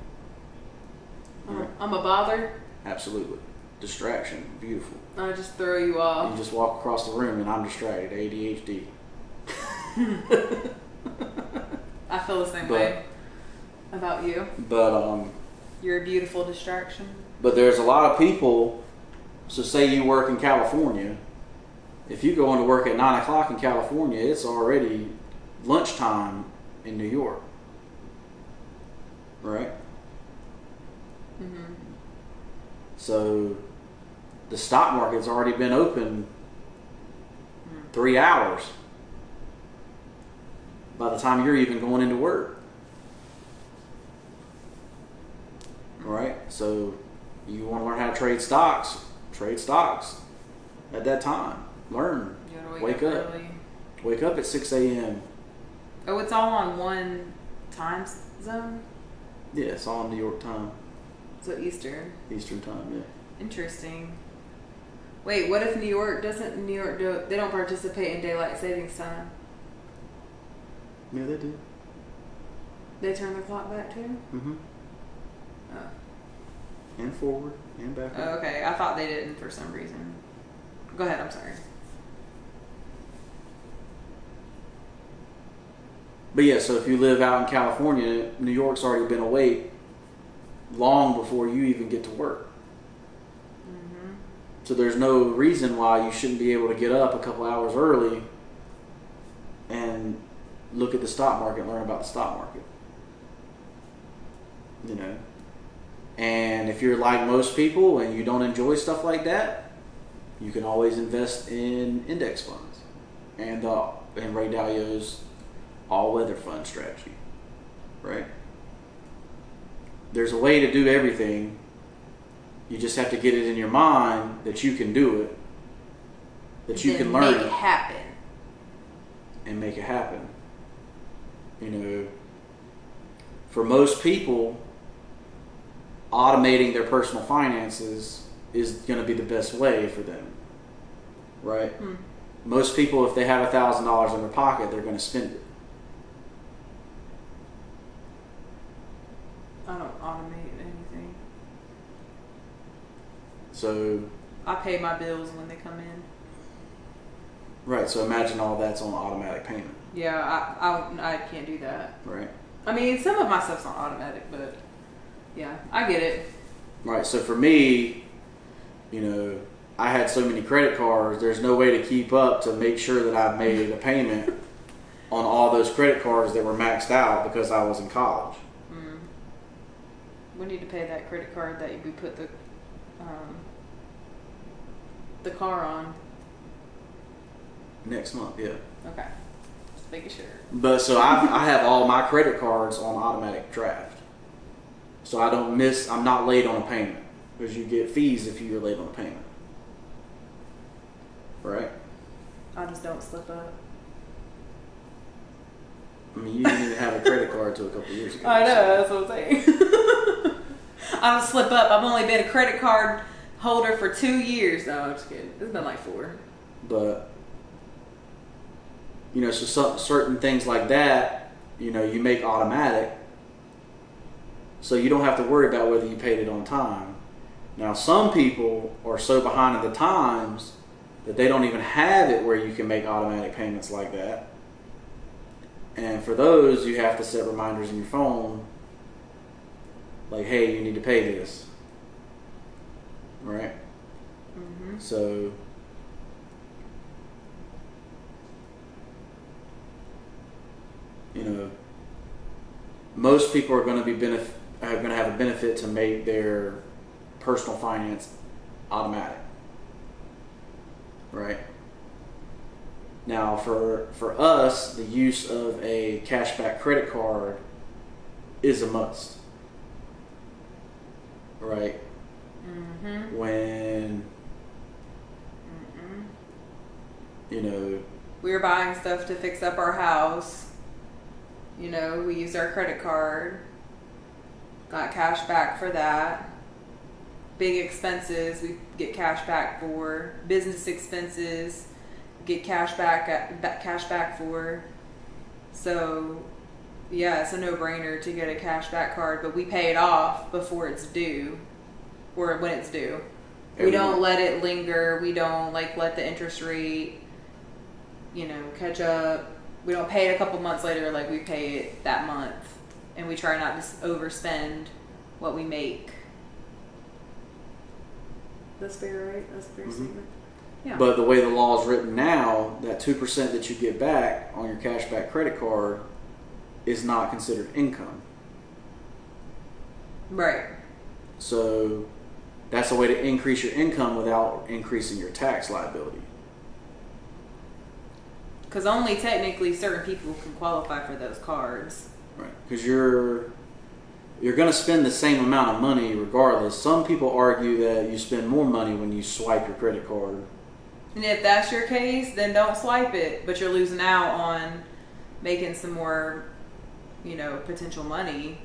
Right? I'm a bother? Absolutely. Distraction. Beautiful. I just throw you off. You just walk across the room and I'm distracted. ADHD. I feel the same way about you. But you're a beautiful distraction. But there's a lot of people. So say you work in California. If you go into work at 9 o'clock in California, it's already lunchtime in New York. Right? So the stock market's already been open 3 hours by the time you're even going into work. Right? So you want to learn how to trade stocks at that time. Learn. You gotta Wake up. early. Wake up at 6 a.m. Oh, it's all on one time zone? Yeah, it's all in New York time. So Eastern Time, yeah. Interesting. Wait, what if New York they don't participate in daylight savings time? Yeah, they do. They turn the clock back too? Mm-hmm. Oh. And forward and backward. Oh, okay. I thought they didn't for some reason. Go ahead, I'm sorry. But yeah, so if you live out in California, New York's already been awake long before you even get to work. So there's no reason why you shouldn't be able to get up a couple hours early and look at the stock market, learn about the stock market. You know? And if you're like most people and you don't enjoy stuff like that, you can always invest in index funds and Ray Dalio's all-weather fund strategy, right? There's a way to do everything. You just have to get it in your mind that you can do it, that you can learn make it happen. And make it happen. You know, for most people, automating their personal finances is going to be the best way for them, right? Most people, if they have $1,000 in their pocket, they're going to spend it. I don't automate anything. So I pay my bills when they come in. Right, so imagine all that's on automatic payment. Yeah, I can't do that. Right. I mean, some of my stuff's on automatic, but yeah, I get it. Right, so for me, you know, I had so many credit cards, there's no way to keep up to make sure that I made a payment on all those credit cards that were maxed out because I was in college. We need to pay that credit card that we put the car on. Next month, yeah. Okay. Just making sure. But so I have all my credit cards on automatic draft. So I'm not late on a payment. Because you get fees if you're late on a payment. Right? I just don't slip up. I mean, you didn't even have a credit card till a couple years ago. I know, that's what I'm saying. I don't slip up. I've only been a credit card holder for 2 years. No, I'm just kidding. It's been like 4. But, you know, so certain things like that, you know, you make automatic. So you don't have to worry about whether you paid it on time. Now, some people are so behind in the times that they don't even have it where you can make automatic payments like that. And for those, you have to set reminders in your phone. Like, hey, you need to pay this. Right? So you know, most people are going to be are going to have a benefit to make their personal finance automatic, right? Now, for us, the use of a cashback credit card is a must, right? Mm-hmm. When you know, we were buying stuff to fix up our house. You know, we used our credit card, got cash back for that. Big expenses, we get cash back for. Business expenses, get cash back for. So, yeah, it's a no-brainer to get a cash back card, but we pay it off before it's due, or when it's due. We don't let it linger. We don't let the interest rate, catch up. We don't pay it a couple months later like we pay it that month. And we try not to overspend what we make. That's fair, right? That's a fair statement. Yeah. But the way the law is written now, that 2% that you get back on your cashback credit card is not considered income. Right. So that's a way to increase your income without increasing your tax liability. Because only technically certain people can qualify for those cards. Right. Because you're going to spend the same amount of money regardless. Some people argue that you spend more money when you swipe your credit card. And if that's your case, then don't swipe it. But you're losing out on making some more, potential money.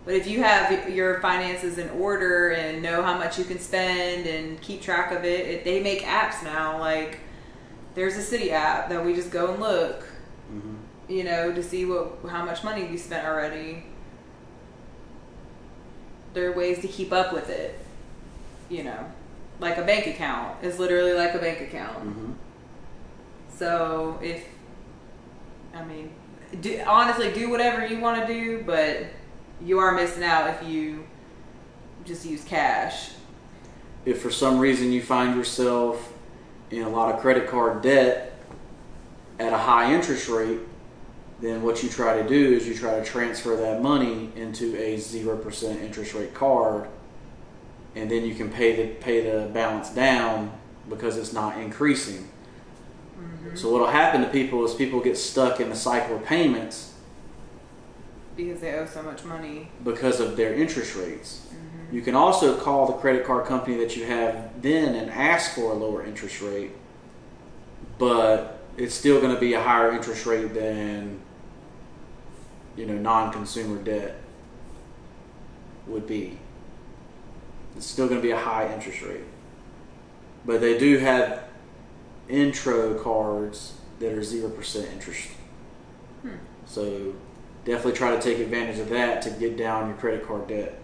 But if you have your finances in order and know how much you can spend and keep track of it, they make apps now. Like, there's a city app that we just go and look, to see how much money we spent already. There are ways to keep up with it, like a bank account is literally like a bank account. So honestly, do whatever you want to do, but you are missing out if you just use cash. If for some reason you find yourself in a lot of credit card debt at a high interest rate, then what you try to do is you try to transfer that money into a 0% interest rate card, and then you can pay the balance down because it's not increasing. So what'll happen to people is people get stuck in the cycle of payments because they owe so much money because of their interest rates. You can also call the credit card company that you have then and ask for a lower interest rate, but it's still going to be a higher interest rate than non-consumer debt would be. It's still going to be a high interest rate, but they do have intro cards that are 0% interest. So definitely try to take advantage of that to get down your credit card debt.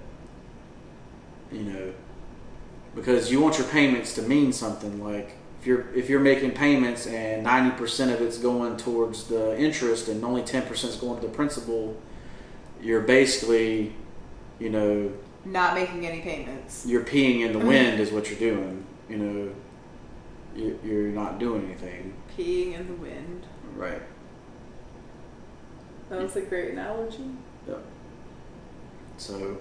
Because you want your payments to mean something. Like if you're making payments and 90% of it's going towards the interest and only 10% is going to the principal, you're basically, not making any payments. You're peeing in the wind is what you're doing. You're not doing anything. Peeing in the wind. Right. That was a great analogy. Yep. So,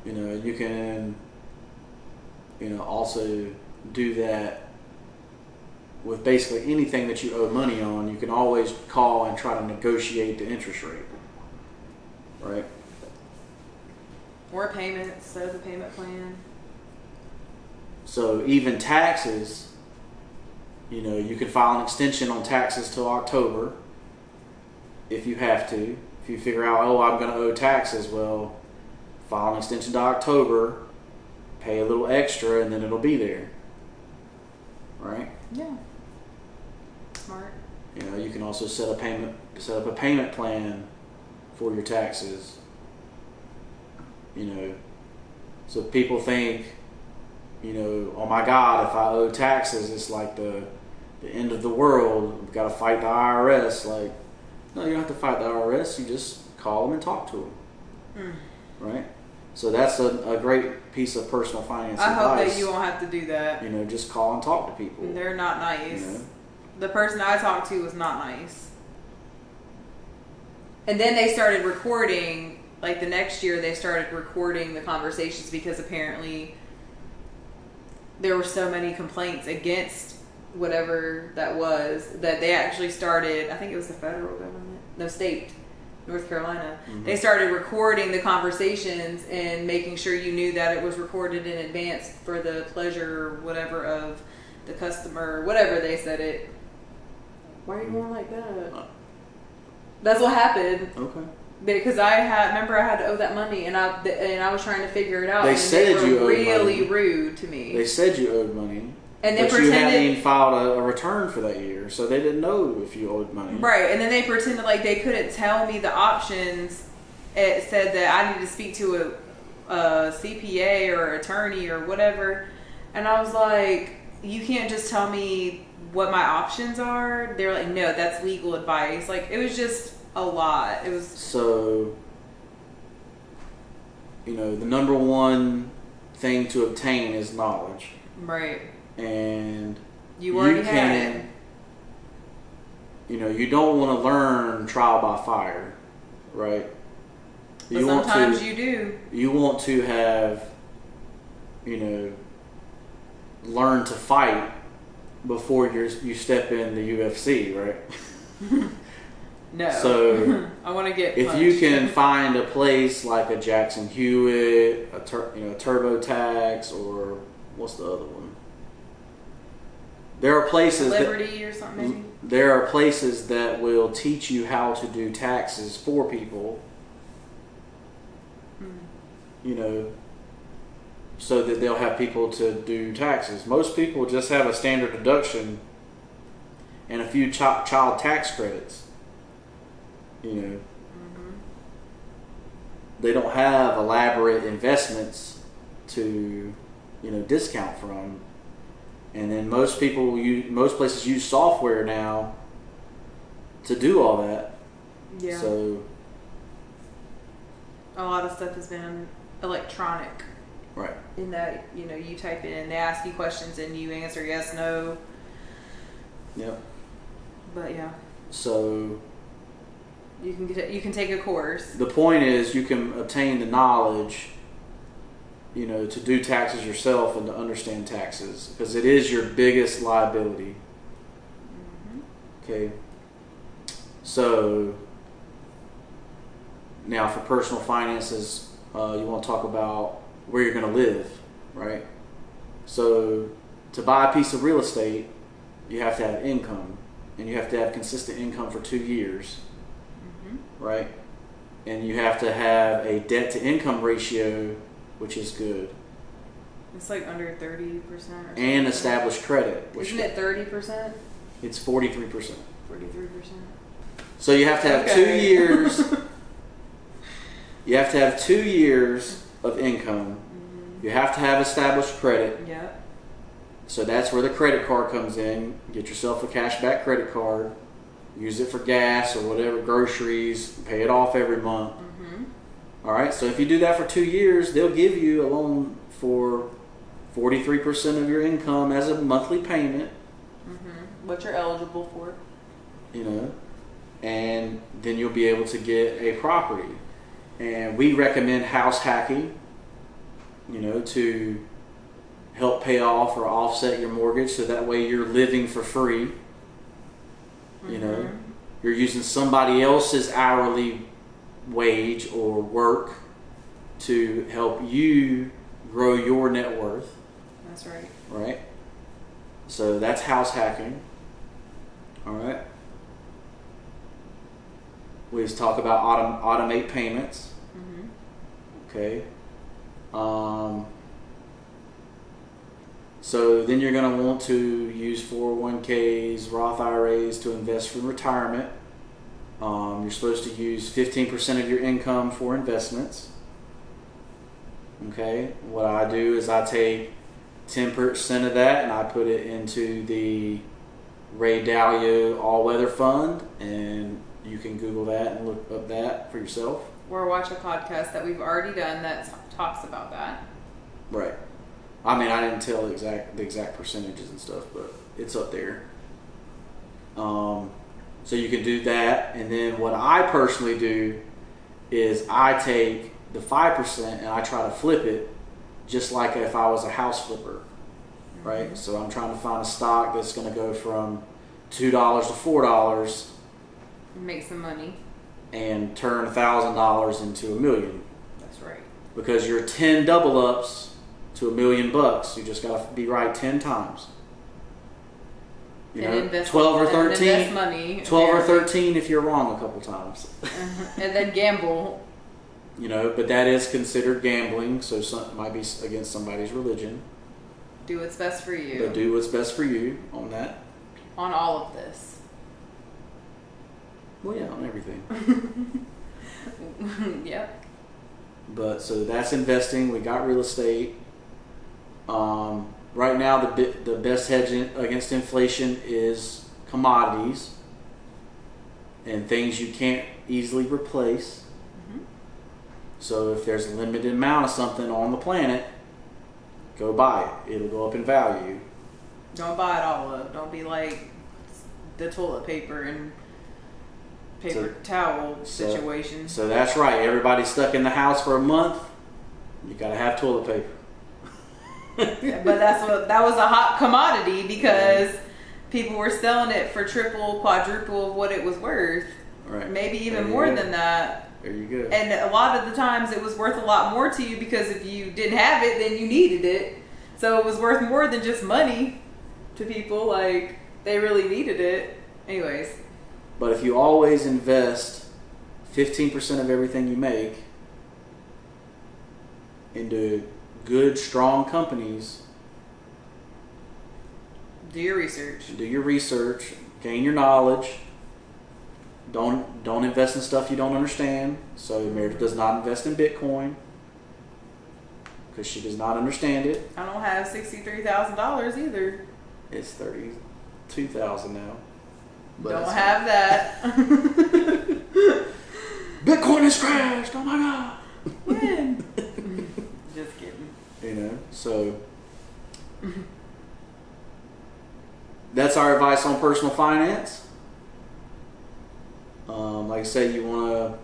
you can, also do that with basically anything that you owe money on. You can always call and try to negotiate the interest rate. Right? Or payments, set up a payment plan. So even taxes, you can file an extension on taxes till October if you have to. If you figure out, I'm going to owe taxes, well, file an extension to October, pay a little extra, and then it'll be there. Right? Yeah. Smart. You can also set up a payment plan for your taxes. So people think, oh my God, if I owe taxes, it's like the end of the world. We've got to fight the IRS. Like, no, you don't have to fight the IRS. You just call them and talk to them. Right? So that's a great piece of personal finance advice. I hope that you won't have to do that. Just call and talk to people. They're not nice. The person I talked to was not nice. And then they started recording, like the next year they started recording the conversations because apparently there were so many complaints against whatever that was that they actually started, I think it was the federal government, no, state, North Carolina. They started recording the conversations and making sure you knew that it was recorded in advance for the pleasure or whatever of the customer, whatever they said it. Why are you going like that? That's what happened. Okay. Because I had to owe that money, and I was trying to figure it out. They and said they you were owed really money. rude to me. They said you owed money. And they but you hadn't pretended even filed a return for that year, so they didn't know if you owed money. right, and then they pretended like they couldn't tell me the options. It said that I needed to speak to a CPA or attorney or whatever, and I was like, you can't just tell me what my options are. They're like, no, that's legal advice. Like, it was just a lot. It was so, the number one thing to obtain is knowledge. right. And You already had it. You don't want to learn trial by fire, right? But sometimes you do. You want to have, learn to fight before you step in the UFC, right? No. So I want to get if punched. you can find a place like a Jackson Hewitt, a TurboTax, or what's the other one? There are places Liberty or something maybe? There are places that will teach you how to do taxes for people. So that they'll have people to do taxes. Most people just have a standard deduction and a few child tax credits. They don't have elaborate investments to discount from. And then most places use software now to do all that. Yeah. So a lot of stuff has been electronic. right. In that, you type in and they ask you questions and you answer yes, no. Yep. But yeah. So You can take a course. the point is you can obtain the knowledge to do taxes yourself and to understand taxes, because it is your biggest liability. Okay. So now for personal finances, you want to talk about where you're going to live, right? So to buy a piece of real estate, you have to have income, and you have to have consistent income for 2 years, right? And you have to have a debt to income ratio, which is good. It's like under 30% or something. And established credit. Isn't it 30%? It's 43%. 43%. So you have to have 2 years. You have to have 2 years of income. You have to have established credit. Yep. So that's where the credit card comes in. Get yourself a cashback credit card. Use it for gas or whatever, groceries. Pay it off every month. All right. So if you do that for 2 years, they'll give you a loan for 43% of your income as a monthly payment. What you're eligible for. And then you'll be able to get a property. And we recommend house hacking, to help pay off or offset your mortgage, so that way you're living for free. You're using somebody else's hourly wage or work to help you grow your net worth. That's right. Right? So that's house hacking. All right. We just talk about automate payments. Okay. So then you're going to want to use 401ks, Roth IRAs to invest for retirement. You're supposed to use 15% of your income for investments. Okay. What I do is I take 10% of that and I put it into the Ray Dalio All-Weather Fund, and you can Google that and look up that for yourself. Or watch a podcast that we've already done that talks about that. Right. I mean, I didn't tell the exact percentages and stuff, but it's up there. So you can do that. And then what I personally do is I take the 5% and I try to flip it just like if I was a house flipper, right? Mm-hmm. So I'm trying to find a stock that's going to go from $2 to $4 Make some money. and turn $1,000 into $1 million. That's right. Because your 10 double ups to $1 million, you just got to be right 10 times. You know, invest 12 or 13. Invest money. 12 or 13 if you're wrong a couple times. And then gamble. You know, but that is considered gambling, so it might be against somebody's religion. Do what's best for you. But do what's best for you on that. On all of this. Well, yeah, on everything. Yep. But so that's investing. We got real estate. Right now, the best hedge against inflation is commodities and things you can't easily replace. Mm-hmm. So if there's a limited amount of something on the planet, go buy it. It'll go up in value. Don't buy it all up. Don't be like the toilet paper and paper towel situation. So that's right. Everybody's stuck in the house for a month. You gotta have toilet paper. But that was a hot commodity because people were selling it for triple, quadruple of what it was worth. Right. Maybe even more than that. There you go. And a lot of the times it was worth a lot more to you because if you didn't have it, then you needed it. So it was worth more than just money to people. Like, they really needed it. Anyways. But if you always invest 15% of everything you make into good, strong companies, do your research. Gain your knowledge. Don't invest in stuff you don't understand. So Meredith does not invest in Bitcoin because she does not understand it. I don't have $63,000 either. It's $32,000 now. But don't have that. Bitcoin has crashed. Oh my god. When? Just kidding. You know, so that's our advice on personal finance. Like I say, you want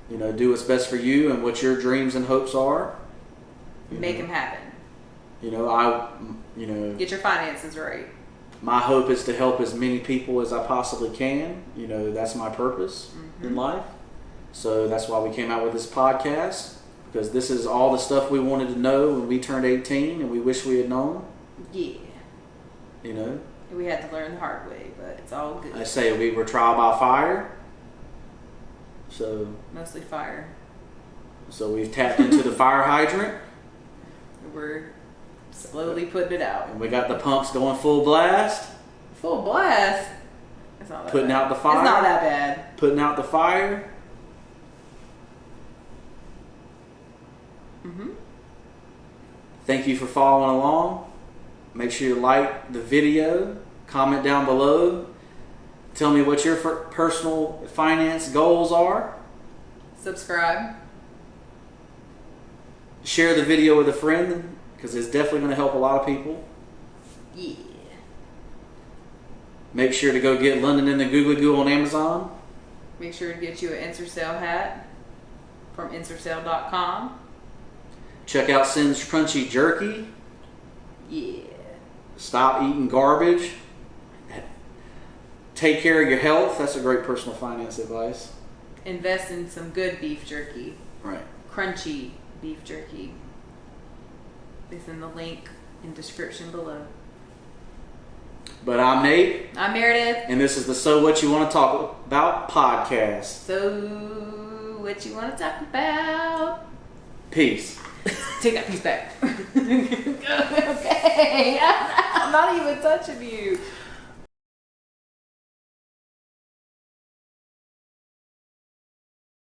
to, do what's best for you and what your dreams and hopes are. Make them happen. Get your finances right. My hope is to help as many people as I possibly can. That's my purpose in life. So that's why we came out with this podcast, because this is all the stuff we wanted to know when we turned 18 and we wish we had known. Yeah. We had to learn the hard way, but it's all good. I say we were trial by fire. So mostly fire. So we've tapped into the fire hydrant. We're slowly putting it out. And we got the pumps going full blast. Full blast? It's not that Putting bad. out the fire. It's not that bad. Putting out the fire. Thank you for following along. Make sure you like the video. Comment down below. Tell me what your personal finance goals are. Subscribe. Share the video with a friend, because it's definitely going to help a lot of people. Yeah. Make sure to go get London in the Googly Goo on Amazon. Make sure to get you an Ensorsale hat from Ensorsale.com. Check out Sin's Crunchy Jerky. Yeah. Stop eating garbage. Take care of your health. That's a great personal finance advice. Invest in some good beef jerky. Right. Crunchy beef jerky. It's in the link in description below. But I'm Nate. I'm Meredith. And this is the So What You Want to Talk About podcast. So what you want to talk about? Peace. Take that piece back. Okay. I'm not even touching you.